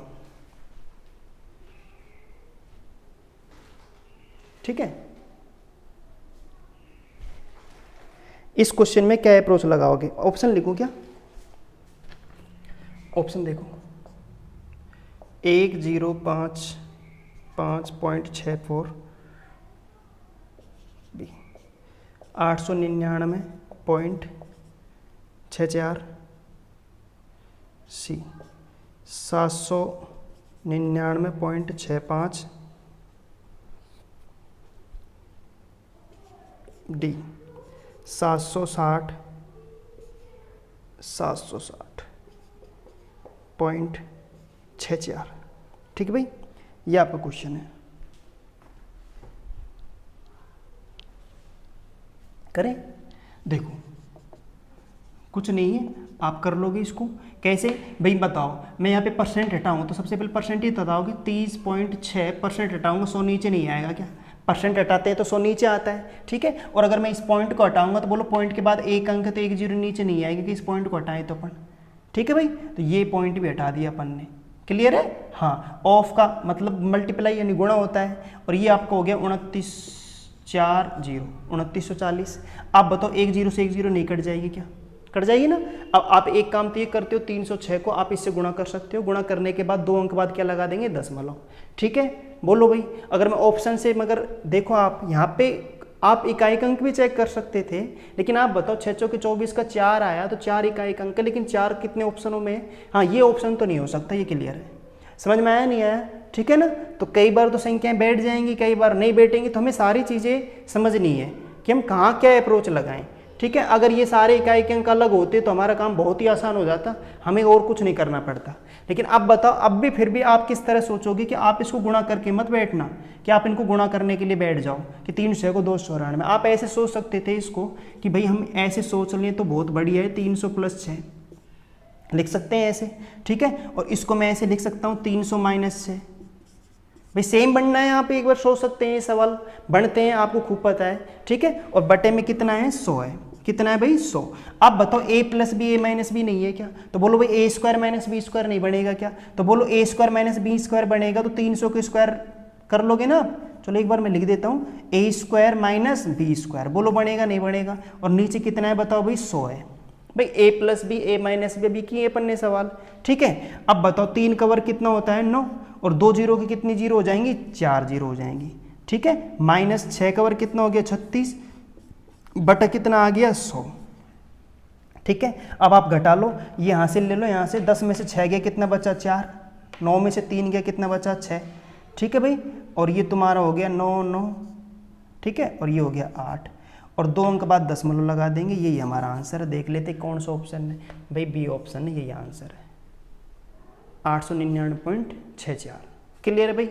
ठीक है, इस क्वेश्चन में क्या अप्रोच लगाओगे, ऑप्शन लिखो क्या, ऑप्शन देखो 1055.64 बी, 899.64 सी, 799.65 डी, 760.64। ठीक है भाई, ये आपका क्वेश्चन है। करें, देखो कुछ नहीं है, आप कर लोगे इसको कैसे भाई बताओ। मैं यहाँ पे परसेंट हटाऊँ तो सबसे पहले परसेंट ही बताओगे, 30.6% हटाऊंगा, 100 नीचे नहीं आएगा क्या? परसेंट हटाते हैं तो 100 नीचे आता है, ठीक है। और अगर मैं इस पॉइंट को हटाऊंगा तो बोलो पॉइंट के बाद एक अंक तो एक जीरो नीचे नहीं आएगा कि इस पॉइंट को हटाएं तो अपन, ठीक है भाई। तो ये पॉइंट भी हटा दिया अपन ने, क्लियर है। हाँ, ऑफ का मतलब मल्टीप्लाई यानी गुणा होता है, और ये आपका हो गया 2940। आप बताओ एक जीरो से एक जीरो नहीं कट जाएगी क्या? कट जाएगी ना। अब आप एक काम तो ये करते हो, 306 को आप इससे गुणा कर सकते हो, गुणा करने के बाद 2 अंक बाद क्या लगा देंगे? दशमलव, ठीक है। बोलो भाई, अगर मैं ऑप्शन से मगर देखो आप यहाँ पे आप इकाई अंक भी चेक कर सकते थे, लेकिन आप बताओ 6 चौके 24 का 4 आया तो 4 इकाई अंक, लेकिन 4 कितने ऑप्शनों में है? हाँ, ये ऑप्शन तो नहीं हो सकता, ये क्लियर है। समझ में आया नहीं आया? ठीक है ना। तो कई बार तो संख्याएं बैठ जाएंगी, कई बार नहीं बैठेंगी, तो हमें सारी चीज़ें समझनी है कि हम कहाँ क्या अप्रोच लगाएं, ठीक है। अगर ये सारे इकाई के अंक अलग होते तो हमारा काम बहुत ही आसान हो जाता, हमें और कुछ नहीं करना पड़ता। लेकिन अब बताओ, अब भी फिर भी आप किस तरह सोचोगे कि आप इसको गुणा करके मत बैठना, कि आप इनको गुणा करने के लिए बैठ जाओ कि 300 को 294। आप ऐसे सोच सकते थे इसको कि भाई हम ऐसे सोच लें तो बहुत बढ़िया है, 300 + 6 लिख सकते हैं ऐसे, ठीक है। और इसको मैं ऐसे लिख सकता हूँ 300 - 6। भाई सेम बनना है, यहाँ पे एक बार सोच सकते हैं, ये सवाल बनते हैं, आपको खूब पता है, ठीक है। और बटे में कितना है? 100 है। कितना है भाई? 100। अब बताओ a + b a - b नहीं है क्या? तो बोलो भाई a² - b² नहीं बनेगा क्या? तो बोलो a² - b² बनेगा तो 300 के स्क्वायर कर लोगे ना आप। चलो एक बार मैं लिख देता हूँ, a² - b²। बोलो बनेगा नहीं बनेगा? और नीचे कितना है बताओ भाई? 100 है। भाई a + b a - b किए अपन ने सवाल, ठीक है। अब बताओ 3 कवर कितना होता है? 9। और 2 जीरो की कितनी जीरो हो जाएंगी? 4 जीरो हो जाएंगी, ठीक है। -6 कवर कितना हो गया? 36 बटा कितना आ गया? 100, ठीक है। अब आप घटा लो, ये यहाँ से ले लो, यहाँ से 10 में से 6 गया, कितना बचा? 4। 9 में से 3 गया, कितना बचा? 6, ठीक है भाई। और ये तुम्हारा हो गया 9 9, ठीक है। और ये हो गया 8, और 2 अंक बाद दशमलव लगा देंगे, यही हमारा आंसर है। देख लेते कौन सा ऑप्शन है भाई? बी ऑप्शन है, यही आंसर है, 899.64। क्लियर है भाई?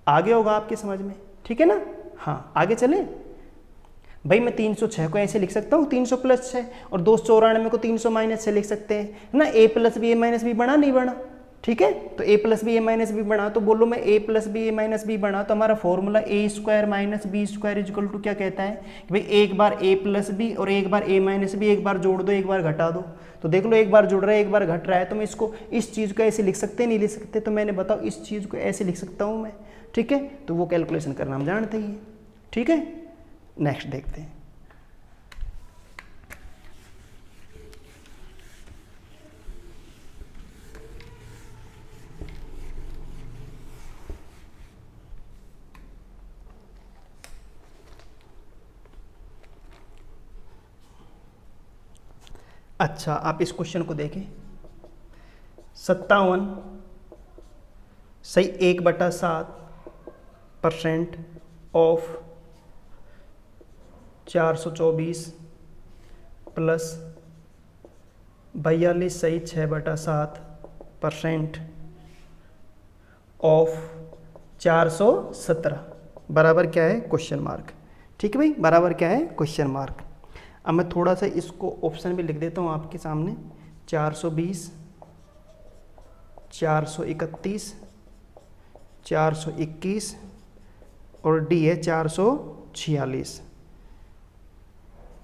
आगे होगा आपके समझ में, ठीक है ना। हाँ, आगे चले भाई। मैं 306 को ऐसे लिख सकता हूँ, 300 + 6, और 294 को 300 - 6 लिख सकते हैं, है ना। a + b a - b बना नहीं बना? ठीक है। तो a + b a - b बना, तो बोलो मैं a + b a - b बना, तो हमारा फॉर्मूला a² - b² = क्या कहता है कि भाई एक बार a + b और एक बार a - b, एक बार जोड़ दो एक बार घटा दो। तो देख लो, एक बार जुड़ रहा है एक बार घट रहा है, तो मैं इसको इस चीज़ को ऐसे लिख सकते नहीं लिख सकते? तो मैंने बताओ इस चीज़ को ऐसे लिख सकता हूँ मैं, ठीक है। तो वो कैलकुलेशन करना हम जानते ही हैं, ठीक है। नेक्स्ट देखते हैं। अच्छा, आप इस क्वेश्चन को देखें, 57 सही 1/7% ऑफ 424 प्लस 42 सही 6/7% ऑफ 417 बराबर क्या है? क्वेश्चन मार्क, ठीक है भाई, बराबर क्या है? Question mark. अब मैं थोड़ा सा इसको ऑप्शन भी लिख देता हूँ आपके सामने, 420, 431, 421 और डी है 446,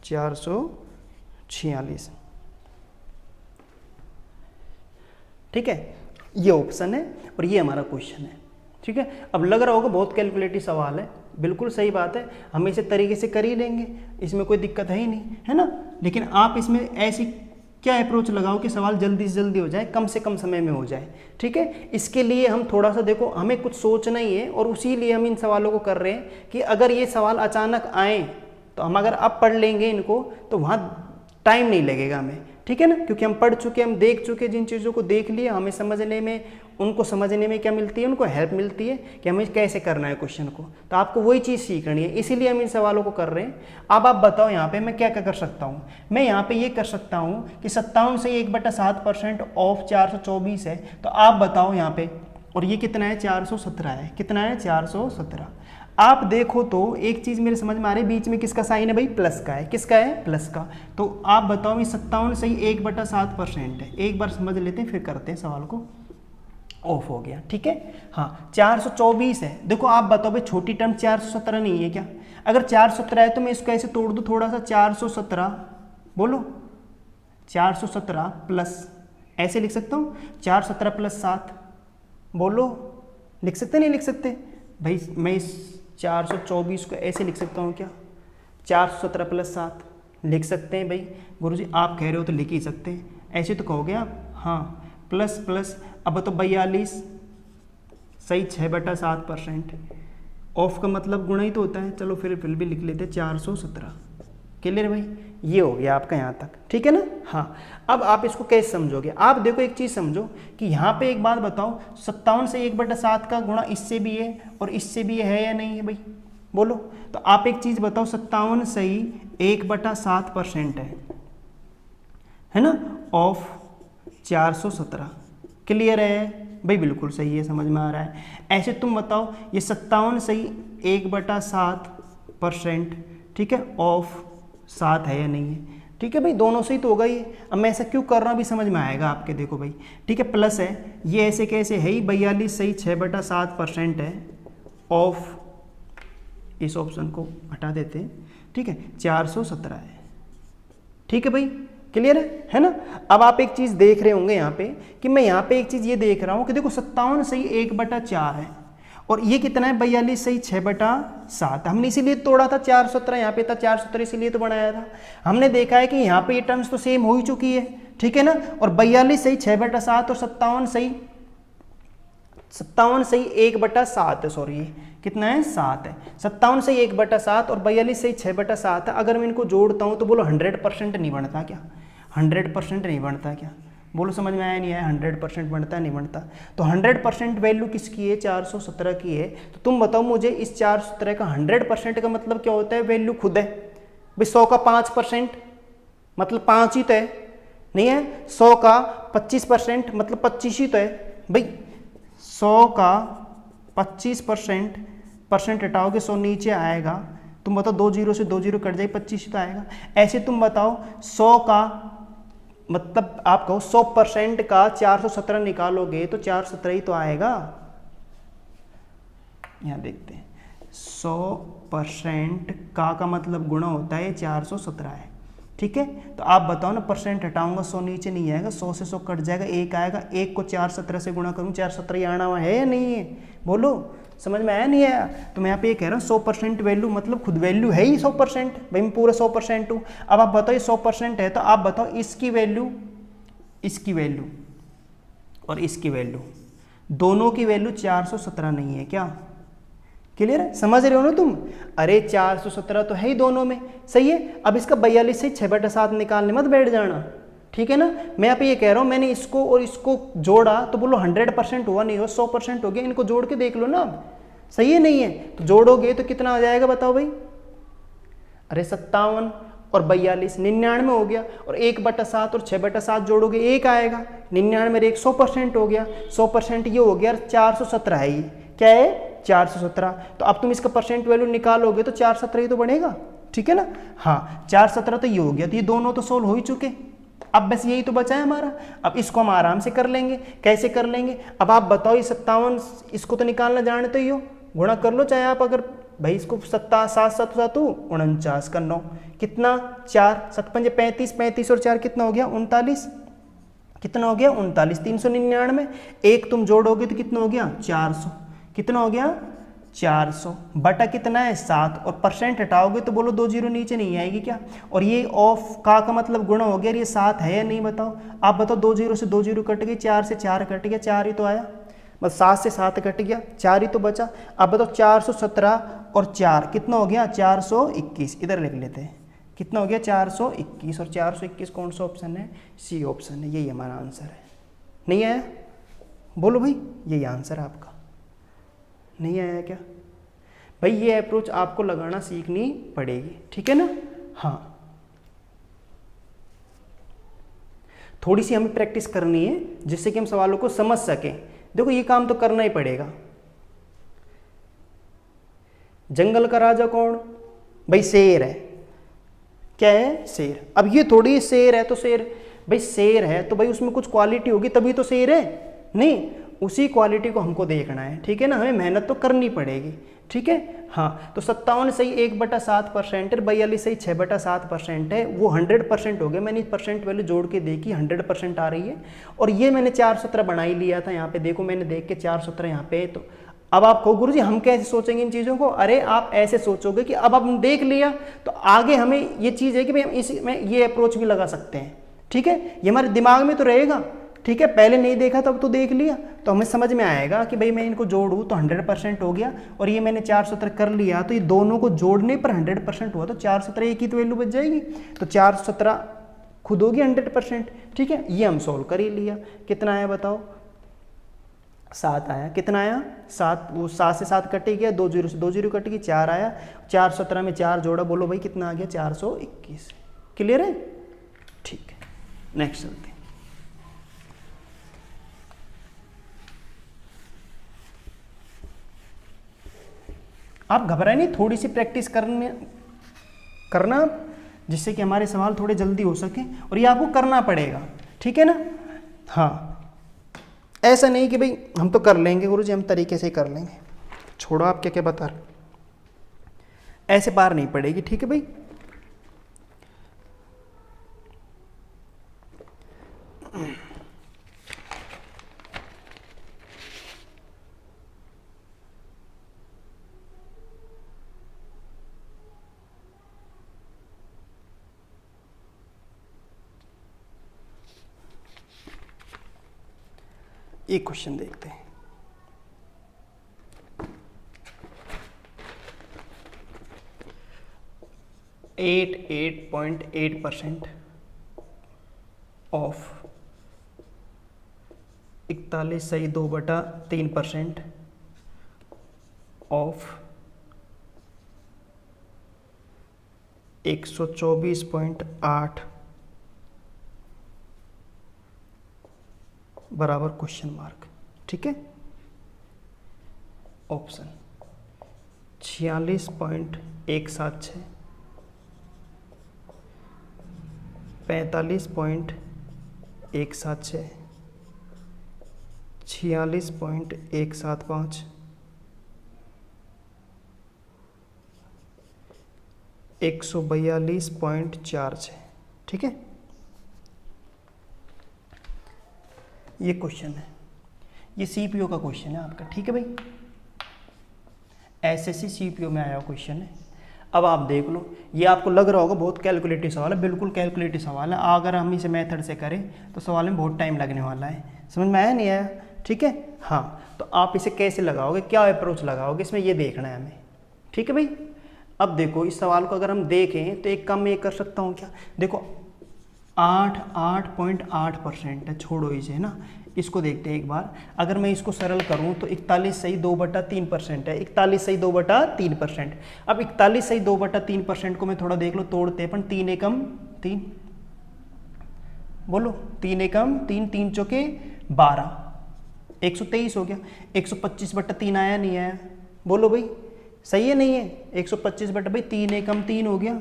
446, ठीक है। ये ऑप्शन है और ये हमारा क्वेश्चन है, ठीक है। अब लग रहा होगा बहुत कैलकुलेटिव सवाल है, बिल्कुल सही बात है, हम इसे तरीके से कर ही लेंगे, इसमें कोई दिक्कत है ही नहीं, है ना। लेकिन आप इसमें ऐसी क्या अप्रोच लगाओ कि सवाल जल्दी से जल्दी हो जाए, कम से कम समय में हो जाए, ठीक है। इसके लिए हम थोड़ा सा देखो, हमें कुछ सोचना ही है और उसी लिए हम इन सवालों को कर रहे हैं कि अगर ये सवाल अचानक आए तो हम अगर अब पढ़ लेंगे इनको तो वहाँ टाइम नहीं लगेगा हमें, ठीक है ना, क्योंकि हम पढ़ चुके, हम देख चुके, जिन चीज़ों को देख लिए हमें समझने में, उनको समझने में क्या मिलती है, उनको हेल्प मिलती है कि हमें कैसे करना है क्वेश्चन को। तो आपको वही चीज़ सीखनी है, इसीलिए हम इन सवालों को कर रहे हैं। अब आप बताओ यहाँ पे मैं क्या क्या कर सकता हूँ। मैं यहाँ पे ये कर सकता हूँ कि 57 से 1/7% ऑफ 424 है, तो आप बताओ यहाँ पे, और ये कितना है? 417 है। कितना है? 417। आप देखो तो एक चीज़ मेरे समझ में आ रही है, बीच में किसका साइन है भाई, प्लस का है। किसका है, प्लस का। तो आप बताओ ये 57 सही 1/7% है। एक बार समझ लेते हैं फिर करते हैं सवाल को। ऑफ हो गया, ठीक है। हाँ 424 है। देखो आप बताओ भाई छोटी टर्म 417 नहीं है क्या? अगर 417 है तो मैं इसको ऐसे तोड़ दूँ थोड़ा सा, 417 बोलो 417 प्लस, ऐसे लिख सकता हूँ 417 प्लस 7 बोलो, लिख सकते नहीं लिख सकते भाई? मैं इस 424 को ऐसे लिख सकता हूँ क्या? 417 प्लस 7 लिख सकते हैं भाई? गुरुजी आप कह रहे हो तो लिख ही सकते हैं, ऐसे तो कहोगे आप। हाँ प्लस प्लस, अब तो 42 सही 6/7%। ऑफ का मतलब गुणा ही तो होता है। चलो फिर भी लिख लेते हैं 417। क्लियर भाई? ये हो गया आपका यहाँ तक, ठीक है ना। हाँ अब आप इसको कैसे समझोगे? आप देखो एक चीज़ समझो कि यहाँ पे एक बात बताओ, 57 से 1/7 का गुणा इससे भी है और इससे भी है या नहीं है भाई? बोलो। तो आप एक चीज़ बताओ, 57 सही 1/7% है ना, ऑफ 417। क्लियर है भाई? बिल्कुल सही है, समझ में आ रहा है। ऐसे तुम बताओ ये 57 सही 1/7%, ठीक है, ऑफ 7 है या नहीं है? ठीक है भाई, दोनों से ही तो होगा ये। अब मैं ऐसा क्यों कर रहा हूँ अभी समझ में आएगा आपके। देखो भाई ठीक है, प्लस है, ये ऐसे कैसे है ही 42 सही 6/7% है, ऑफ, इस ऑप्शन को हटा देते हैं, ठीक है, 417 है। ठीक है भाई, क्लियर है ना। अब आप एक चीज़ देख रहे होंगे यहाँ पे कि मैं यहाँ पे एक चीज़ ये देख रहा हूँ कि देखो 57 सही 1/4 है और ये कितना है 42 सही 6/7। हमने इसीलिए तोड़ा था 417, यहाँ पे था 417 इसीलिए तो बनाया था। हमने देखा है कि यहाँ पे ये टर्म्स तो सेम हो ही चुकी है, ठीक है ना। और 42 सही 6/7 और 57 सही 1/7 है, सॉरी कितना है 7 है। 57 सही 1/7 और 42 सही 6/7 है। अगर मैं इनको जोड़ता हूँ तो बोलो 100% नहीं बनता क्या? 100% नहीं बनता क्या? बोलो समझ में आया नहीं आया? 100% बनता नहीं बनता? तो 100% वैल्यू किसकी है? 417 की है। तो तुम बताओ मुझे इस 417 का 100% का मतलब क्या होता है? वैल्यू खुद है भाई। 100 का 5% मतलब 5 ही तो है, नहीं है? 100 का 25% मतलब 25 ही तो है भाई। 100 का 25% हटाओगे 100 नीचे आएगा। तुम बताओ 2 जीरो से 2 जीरो कट जाए 25 ही तो आएगा। ऐसे तुम बताओ 100 का मतलब आप कहो 100% का 417 निकालोगे तो 417 ही तो आएगा। यहाँ देखते हैं 100% का मतलब गुणा होता है 417 है, ठीक है। तो आप बताओ ना, परसेंट हटाऊंगा 100 नीचे नहीं आएगा, 100 से 100 कट जाएगा, 1 आएगा। 1 को 417 से गुणा करूँ 417 आना हुआ है या नहीं है? बोलो समझ में आया नहीं आया? तो मैं यहाँ पे ये कह रहा हूँ 100% वैल्यू मतलब खुद वैल्यू है ही 100%। भाई मैं पूरा 100% हूँ। अब आप बताओ ये 100% है तो आप बताओ इसकी वैल्यू, इसकी वैल्यू और इसकी वैल्यू, दोनों की वैल्यू 417 नहीं है क्या? क्लियर है? समझ रहे हो ना तुम? अरे 417 तो है ही दोनों में, सही है। अब इसका 42 से 6/7 निकालने मत बैठ जाना, ठीक है ना। मैं यहाँ पे ये कह रहा हूँ मैंने इसको और इसको जोड़ा तो बोलो 100% हुआ नहीं हो, 100% हो गया। इनको जोड़ के देख लो ना, सही है नहीं है? तो जोड़ोगे तो कितना आ जाएगा बताओ भाई? अरे 57 और 42 99 हो गया, और 1/7 और 6/7 जोड़ोगे 1 आएगा। 99 1 100% हो गया, 100% ये हो गया 417 है। ये क्या है? 417। तो अब तुम इसका परसेंट वैल्यू निकालोगे तो 417 ही तो बनेगा, ठीक है ना। हाँ 417 तो ये हो गया। तो ये दोनों तो सोल्व हो ही चुके। अब बस यही तो बचा है हमारा। अब इसको हम आराम से कर लेंगे। कैसे कर लेंगे? अब आप बताओ ये 57, इसको तो निकालना जानते ही हो, गुणा कर लो। चाहे आप अगर भाई इसको 7 7 7 49 का 9 कितना 4 7 5 35, 35 और 4 कितना हो गया 39। कितना हो गया 39। 399 एक तुम जोड़ोगे तो कितना हो गया 400। कितना हो गया 400 बटा कितना है 7, और परसेंट हटाओगे तो बोलो 2 जीरो नीचे नहीं आएगी क्या? और ये ऑफ का मतलब गुणा हो गया। ये 7 है या नहीं बताओ? आप बताओ 2 जीरो से 2 जीरो कट गई, 4 से 4 कट गया, 4 ही तो आया। बस 7 से 7 कट गया, 4 ही तो बचा। अब बताओ 417 और 4 कितना हो गया 421। इधर लिख लेते हैं कितना हो गया 421, और 421 कौन सा ऑप्शन है? सी ऑप्शन है। यही हमारा आंसर है। नहीं आया? बोलो भाई, यही आंसर है आपका। नहीं आया क्या भाई? ये अप्रोच आपको लगाना सीखनी पड़ेगी, ठीक है ना। हाँ थोड़ी सी हमें प्रैक्टिस करनी है जिससे कि हम सवालों को समझ सकें। देखो ये काम तो करना ही पड़ेगा। जंगल का राजा कौन? भाई शेर है। क्या है? शेर। अब ये थोड़ी शेर है तो शेर, भाई शेर है तो भाई उसमें कुछ क्वालिटी होगी तभी तो शेर है, नहीं, उसी क्वालिटी को हमको देखना है, ठीक है ना, हमें मेहनत तो करनी पड़ेगी, ठीक है। हाँ, तो 57 सही 1/7% है, 42 सही 6/7% है, वो 100% हो गया। मैंने परसेंट वैल्यू जोड़ के देखी, 100% आ रही है। और ये मैंने 417 बना ही लिया था, यहाँ पे देखो मैंने देख के 417 यहाँ पे। तो अब आप कहो गुरुजी हम कैसे सोचेंगे इन चीज़ों को? अरे आप ऐसे सोचोगे कि अब हम देख लिया तो आगे हमें ये चीज़ है कि भाई हम इसी में ये अप्रोच भी लगा सकते हैं, ठीक है, ये हमारे दिमाग में तो रहेगा, ठीक है। पहले नहीं देखा तब तो देख लिया तो हमें समझ में आएगा कि भाई मैं इनको जोड़ूँ तो 100% हो गया, और ये मैंने 417 कर लिया तो ये दोनों को जोड़ने पर 100% हुआ, तो 417 एक ही तो वैल्यू बच जाएगी, तो 417 खुद होगी 100%, ठीक है। ये हम सोल्व कर ही लिया। कितना आया बताओ? 7 आया। कितना आया? 7। वो 7 से 7 कटे गया, 2 जीरो से 2 जीरो कट गई, 4 आया। 417 में 4 जोड़ा, बोलो भाई कितना आ गया? 421। क्लियर है? ठीक है, नेक्स्ट चलते हैं। आप घबराए नहीं, थोड़ी सी प्रैक्टिस करना जिससे कि हमारे सवाल थोड़े जल्दी हो सके, और ये आपको करना पड़ेगा, ठीक है ना। हाँ, ऐसा नहीं कि भाई हम तो कर लेंगे गुरुजी, हम तरीके से ही कर लेंगे, छोड़ो आप क्या क्या बता रहे, ऐसे पार नहीं पड़ेगी, ठीक है भाई। एक क्वेश्चन देखते हैं। एट 8.8% ऑफ 41 सही 2/3% ऑफ 124.8 बराबर क्वेश्चन मार्क, ठीक है। ऑप्शन 46.176, 45.176, 46.175, 142.46, ठीक है। ये क्वेश्चन है, ये सीपीओ का क्वेश्चन है आपका, ठीक है भाई, एसएससी सीपीओ में आया हुआ क्वेश्चन है। अब आप देख लो, ये आपको लग रहा होगा बहुत कैलकुलेटिव सवाल है, बिल्कुल कैलकुलेटिव सवाल है। अगर हम इसे मेथड से करें तो सवाल में बहुत टाइम लगने वाला है। समझ में आया नहीं आया? ठीक है। हाँ, तो आप इसे कैसे लगाओगे, क्या अप्रोच लगाओगे, इसमें ये देखना है हमें, ठीक है भाई। अब देखो इस सवाल को अगर हम देखें तो एक कम ये कर सकता हूँ क्या, देखो 8.8% है, छोड़ो इसे, है ना। इसको देखते हैं एक बार, अगर मैं इसको सरल करूं तो 41 सही 2/3% है, 41 सही 2/3%। अब 41 सही 2/3% को मैं थोड़ा देख लो, तोड़ते हैं, 3 एकम 3, बोलो 3 एकम 3, 3 चौके 12, 123 हो गया। 125/3 आया नहीं आया, बोलो भाई सही है नहीं है? 125/3 एकम 3 हो गया।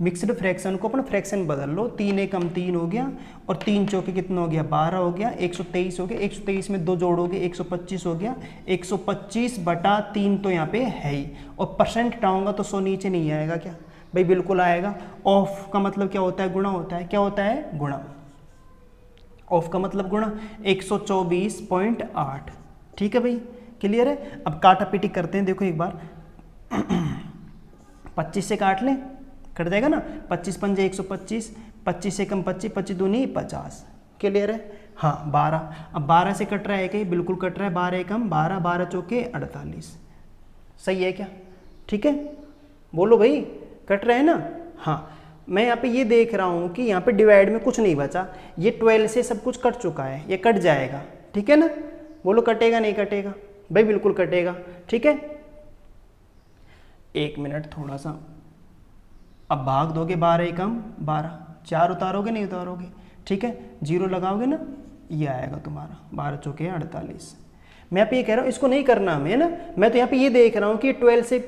मिक्स्ड फ्रैक्शन को अपन फ्रैक्शन बदल लो, 3 एकम 3 हो गया और 3 चौके कितना हो गया? 12 हो गया। 123 हो गया, 123 में 2 जोड़ोगे 125 हो गया। 125/3 तो यहाँ पे है ही, और परसेंट हटाऊंगा तो 100 नीचे नहीं आएगा क्या भाई? बिल्कुल आएगा। ऑफ का मतलब क्या होता है? गुणा होता है। क्या होता है? गुणा। ऑफ का मतलब गुणा। 124.8, ठीक है भाई, क्लियर है। अब काटा पीटी करते हैं, देखो एक बार 25 से काट लें, कट जाएगा ना। 25 पंजे 125, 25 से कम 25, 25 दूनी 50, क्लियर है। हाँ 12, अब 12 से कट रहा है कहीं, बिल्कुल कट रहा है। 12 एकम 12, 12 चौके 48, सही है क्या? ठीक है, बोलो भाई, कट रहा है ना। हाँ, मैं यहाँ पे ये देख रहा हूँ कि यहाँ पे डिवाइड में कुछ नहीं बचा, ये 12 से सब कुछ कट चुका है, ये कट जाएगा, ठीक है ना। बोलो कटेगा नहीं कटेगा? भाई बिल्कुल कटेगा, ठीक है। 1 मिनट थोड़ा सा, अब भाग दोगे 12 एकम 12, 4 उतारोगे नहीं उतारोगे, ठीक है, 0 लगाओगे ना, ये आएगा तुम्हारा 12 चौके 48। मैं यहाँ पे ये कह रहा हूँ इसको नहीं करना हमें, है ना। मैं तो यहाँ पे ये देख रहा हूँ कि 12 से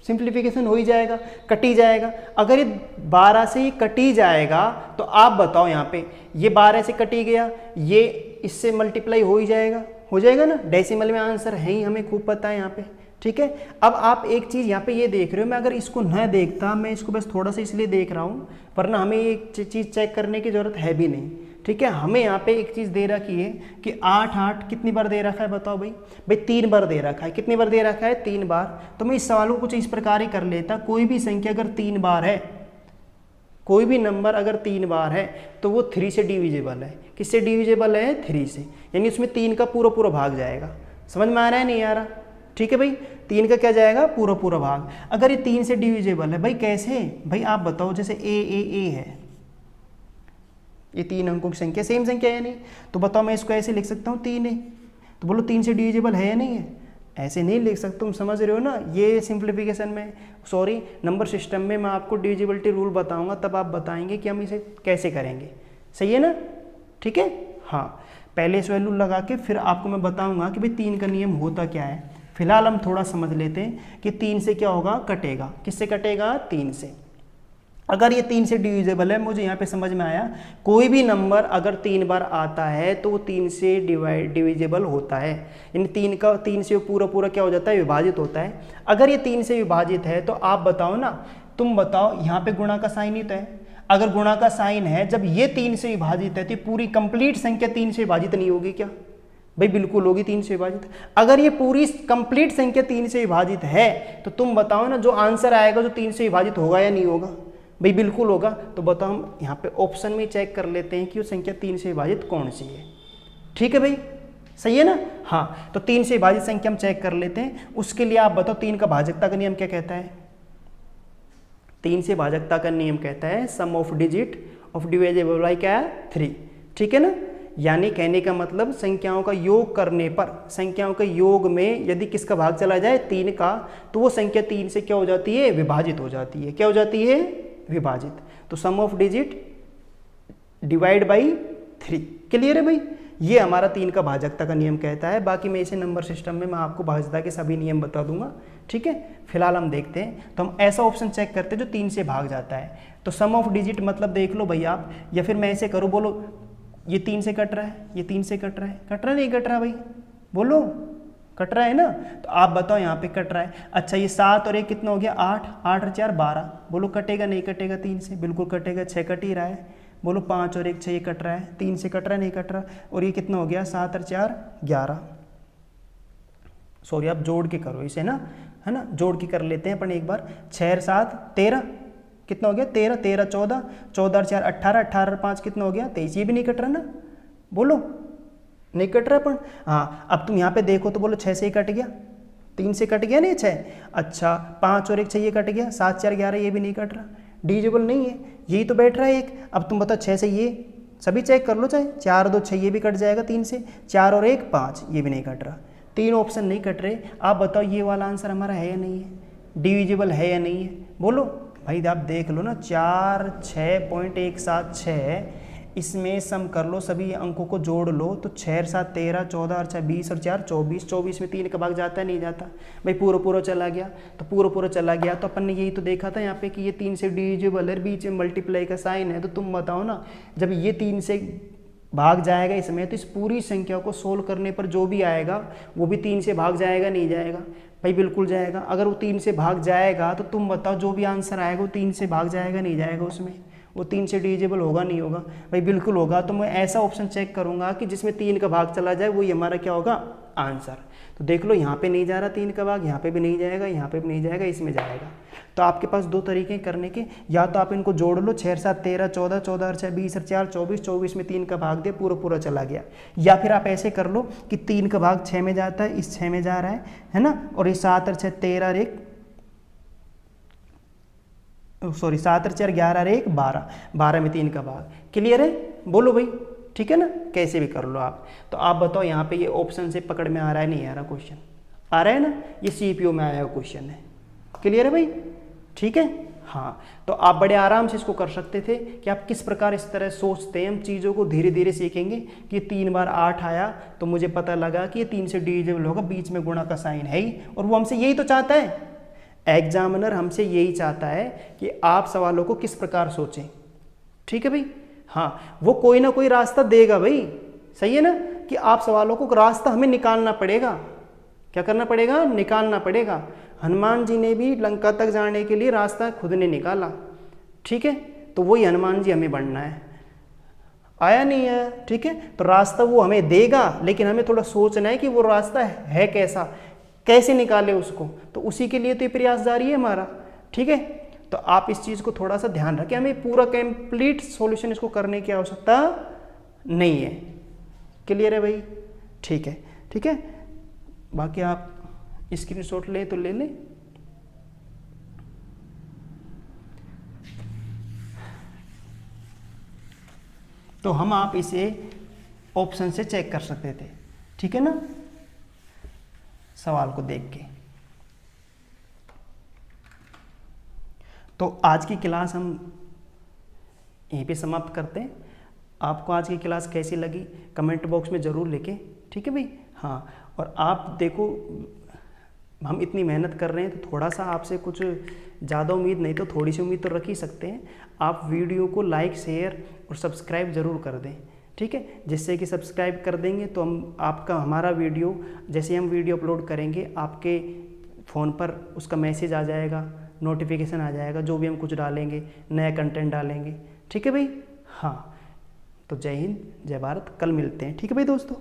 सिंप्लीफिकेशन हो ही जाएगा, कट ही जाएगा। अगर ये 12 से ही कट ही जाएगा तो आप बताओ यहाँ पे ये 12 से कट ही गया, ये इससे मल्टीप्लाई हो ही जाएगा, हो जाएगा ना। डेसिमल में आंसर है ही, हमें खूब पता है यहाँ पे, ठीक है। अब आप एक चीज़ यहाँ पे ये देख रहे हो, मैं अगर इसको न देखता, मैं इसको बस थोड़ा सा इसलिए देख रहा हूँ, वरना हमें एक चीज़ चेक करने की ज़रूरत है भी नहीं, ठीक है। हमें यहाँ पे एक चीज़ दे रखी है कि 8 8 कितनी बार दे रखा है बताओ भाई, 3 बार दे रखा है। कितनी बार दे रखा है? 3 बार। तो मैं इस सवाल को कुछ इस प्रकार ही कर लेता, कोई भी संख्या अगर 3 बार है, कोई भी नंबर अगर 3 बार है तो वो 3 से डिविजिबल है। किससे डिविजिबल है? 3 से, यानी उसमें 3 का पूरा पूरा भाग जाएगा। समझ में आ रहा है नहीं आ रहा? ठीक है भाई, 3 का क्या जाएगा? पूरा पूरा भाग। अगर ये 3 से डिविजिबल है भाई, कैसे भाई आप बताओ, जैसे ए है, ये 3 अंकों की संख्या, सेम संख्या है नहीं, तो बताओ मैं इसको ऐसे लिख सकता हूँ 3 है, तो बोलो 3 से डिविजिबल है या नहीं है? ऐसे नहीं लिख सकते, तुम समझ रहे हो ना। ये सिंप्लीफिकेशन में, सॉरी नंबर सिस्टम में मैं आपको डिविजिबिलिटी रूल बताऊंगा, तब आप बताएंगे कि हम इसे कैसे करेंगे। सही है ना? ठीक है, हाँ। पहले इस वैल्यू लगा के फिर आपको मैं बताऊंगा कि भाई 3 का नियम होता क्या है। फिलहाल हम थोड़ा समझ लेते हैं कि 3 से क्या होगा? कटेगा। किससे कटेगा? 3 से। अगर ये 3 से डिविजिबल है, मुझे यहाँ पे समझ में आया, कोई भी नंबर अगर 3 बार आता है तो वो 3 से डिविजिबल होता है, यानी 3 से पूरा पूरा क्या हो जाता है? विभाजित होता है। अगर ये 3 से विभाजित है तो आप बताओ ना, तुम बताओ, यहाँ पे गुणा का साइन ही तो है। अगर गुणा का साइन है, जब ये 3 से विभाजित है तो पूरी कंप्लीट संख्या 3 से विभाजित नहीं होगी क्या? भाई बिल्कुल होगी 3 से विभाजित। अगर ये पूरी कंप्लीट संख्या 3 से विभाजित है तो तुम बताओ ना, जो आंसर आएगा जो 3 से विभाजित होगा या नहीं होगा? भाई बिल्कुल होगा। तो बताओ, हम यहाँ पे ऑप्शन में चेक कर लेते हैं कि वो संख्या 3 से विभाजित कौन सी है। ठीक है भाई, सही है ना? हाँ, तो 3 से विभाजित संख्या हम चेक कर लेते हैं। उसके लिए आप बताओ 3 का भाजकता का नियम क्या कहता है? 3 से भाजकता का नियम कहता है sum of digit of divisible by क्या है? 3। ठीक है ना? यानी कहने का मतलब संख्याओं का योग करने पर, संख्याओं के योग में यदि किसका भाग चला जाए? 3 का, तो वो संख्या 3 से क्या हो जाती है? विभाजित हो जाती है। क्या हो जाती है? विभाजित। तो sum of digit divide by 3। Clear है भाई? ये हमारा 3 का भाजकता का नियम कहता है। बाकी मैं इसे नंबर सिस्टम में मैं आपको भाजकता के सभी नियम बता दूंगा। ठीक है, फिलहाल हम देखते हैं। तो हम ऐसा ऑप्शन चेक करते हैं जो 3 से भाग जाता है। तो सम ऑफ डिजिट मतलब देख लो भाई आप, या फिर मैं ऐसे करूँ, बोलो ये 3 से कट रहा है, ये 3 से कट रहा है, कट रहा नहीं कट रहा भाई? बोलो, कट रहा है ना? तो आप बताओ यहाँ पे कट रहा है। अच्छा, ये 7 और 1 कितना हो गया? 8, 8 और 4 12। बोलो कटेगा नहीं कटेगा? 3 से बिल्कुल कटेगा, 6 कट ही रहा है। बोलो 5 और 1 6, ये कट रहा है, 3 से कट रहा है नहीं कट रहा? और ये कितना हो गया? 7 और 4 11। सॉरी, आप जोड़ के करो इसे ना, है ना? जोड़ के कर लेते हैं अपन एक बार। 6 और 7 13, कितना हो गया? 13, 13 14, 14 और 4 18, 18 और 5 कितना हो गया? 23। ये भी नहीं कट रहा ना? बोलो नहीं कट रहा अपन? हाँ, अब तुम यहाँ पे देखो तो बोलो 6 से ही कट गया, 3 से कट गया नहीं 6। अच्छा, 5 और 1 6, ये कट गया, 7 4 11, ये भी नहीं कट रहा, डिविजिबल नहीं है, यही तो बैठ रहा है एक। अब तुम बताओ 6 से ये सभी चेक कर लो, चाहे 4 2 6, ये भी कट जाएगा 3 से, 4 और 1 5, ये भी नहीं कट रहा। 3 ऑप्शन नहीं कट रहे। आप बताओ ये वाला आंसर हमारा है या नहीं है? डिविजिबल है या नहीं है? बोलो भाई, आप देख लो ना, 4 6.176, इसमें सम कर लो, सभी अंकों को जोड़ लो, तो 6 7 13, 14 और 6 20 और 4 24, 24 में 3 का भाग जाता है नहीं जाता? भाई पूरा पूरा चला गया, तो पूरा पूरा चला गया। तो अपन ने यही तो देखा था यहाँ पे कि ये 3 से डिविजिबल है, बीच में मल्टीप्लाई का साइन है। तो तुम बताओ ना, जब ये 3 से भाग जाएगा इसमें, तो इस पूरी संख्या को सोल्व करने पर जो भी आएगा वो भी 3 से भाग जाएगा नहीं जाएगा? भाई बिल्कुल जाएगा। अगर वो 3 से भाग जाएगा तो तुम बताओ जो भी आंसर आएगा वो 3 से भाग जाएगा नहीं जाएगा? उसमें वो 3 से डिविजिबल होगा नहीं होगा? भाई बिल्कुल होगा। तो मैं ऐसा ऑप्शन चेक करूंगा कि जिसमें 3 का भाग चला जाए, वही हमारा क्या होगा? आंसर। तो देख लो, यहाँ पे नहीं जा रहा 3 का भाग, यहाँ पे भी नहीं जाएगा, यहाँ पे भी नहीं जाएगा, इसमें जाएगा। तो आपके पास 2 तरीके करने के, या तो आप इनको जोड़ लो, 6 7 13 14, 14 और 6 20 और 4 24, 24 में 3 का भाग दे, पूरा पूरा चला गया। या फिर आप ऐसे कर लो कि 3 का भाग 6 में जाता है, इस 6 में जा रहा है ना? और ये 7 और 6 13 और 1, सॉरी 7 और 4 11 और 1 12, 12 में 3 का भाग। क्लियर है? बोलो भाई, ठीक है ना? कैसे भी कर लो आप। तो आप बताओ यहाँ पे ये ऑप्शन से पकड़ में आ रहा है नहीं आ रहा? क्वेश्चन आ रहा है ना? ये सीपीयू में आया हुआ क्वेश्चन है। क्लियर है भाई? ठीक है, हाँ। तो आप बड़े आराम से इसको कर सकते थे कि आप किस प्रकार इस तरह सोचते हैं। हम चीज़ों को धीरे धीरे सीखेंगे कि 3 बार 8 आया तो मुझे पता लगा कि ये 3 से डिविजिबल होगा, बीच में गुणा का साइन है ही, और वो हमसे यही तो चाहता है। एग्जामिनर हमसे यही चाहता है कि आप सवालों को किस प्रकार सोचें। ठीक है भाई, हाँ, वो कोई ना कोई रास्ता देगा भाई, सही है ना, कि आप सवालों को रास्ता हमें निकालना पड़ेगा। क्या करना पड़ेगा? निकालना पड़ेगा। हनुमान जी ने भी लंका तक जाने के लिए रास्ता खुद ने निकाला। ठीक है, तो वही हनुमान जी हमें बनना है। आया नहीं है? ठीक है, तो रास्ता वो हमें देगा, लेकिन हमें थोड़ा सोचना है कि वो रास्ता है कैसा, कैसे निकाले उसको। तो उसी के लिए तो ये प्रयास जारी है हमारा। ठीक है, तो आप इस चीज़ को थोड़ा सा ध्यान रखें, हमें पूरा कंप्लीट सॉल्यूशन इसको करने की आवश्यकता नहीं है। क्लियर है भाई? ठीक है, ठीक है, बाकी आप स्क्रीनशॉट ले तो ले लें। तो हम आप इसे ऑप्शन से चेक कर सकते थे। ठीक है ना, सवाल को देख के। तो आज की क्लास हम यहीं पे समाप्त करते हैं। आपको आज की क्लास कैसी लगी कमेंट बॉक्स में ज़रूर लिखें। ठीक है भाई, हाँ, और आप देखो हम इतनी मेहनत कर रहे हैं तो थोड़ा सा आपसे कुछ ज़्यादा उम्मीद नहीं तो थोड़ी सी उम्मीद तो रख ही सकते हैं। आप वीडियो को लाइक, शेयर और सब्सक्राइब ज़रूर कर दें। ठीक है, जिससे कि सब्सक्राइब कर देंगे तो हम आपका हमारा वीडियो जैसे हम वीडियो अपलोड करेंगे आपके फ़ोन पर उसका मैसेज आ जाएगा, नोटिफिकेशन आ जाएगा, जो भी हम कुछ डालेंगे, नया कंटेंट डालेंगे। ठीक है भाई, हाँ, तो जय हिंद, जय भारत, कल मिलते हैं। ठीक है भाई दोस्तों।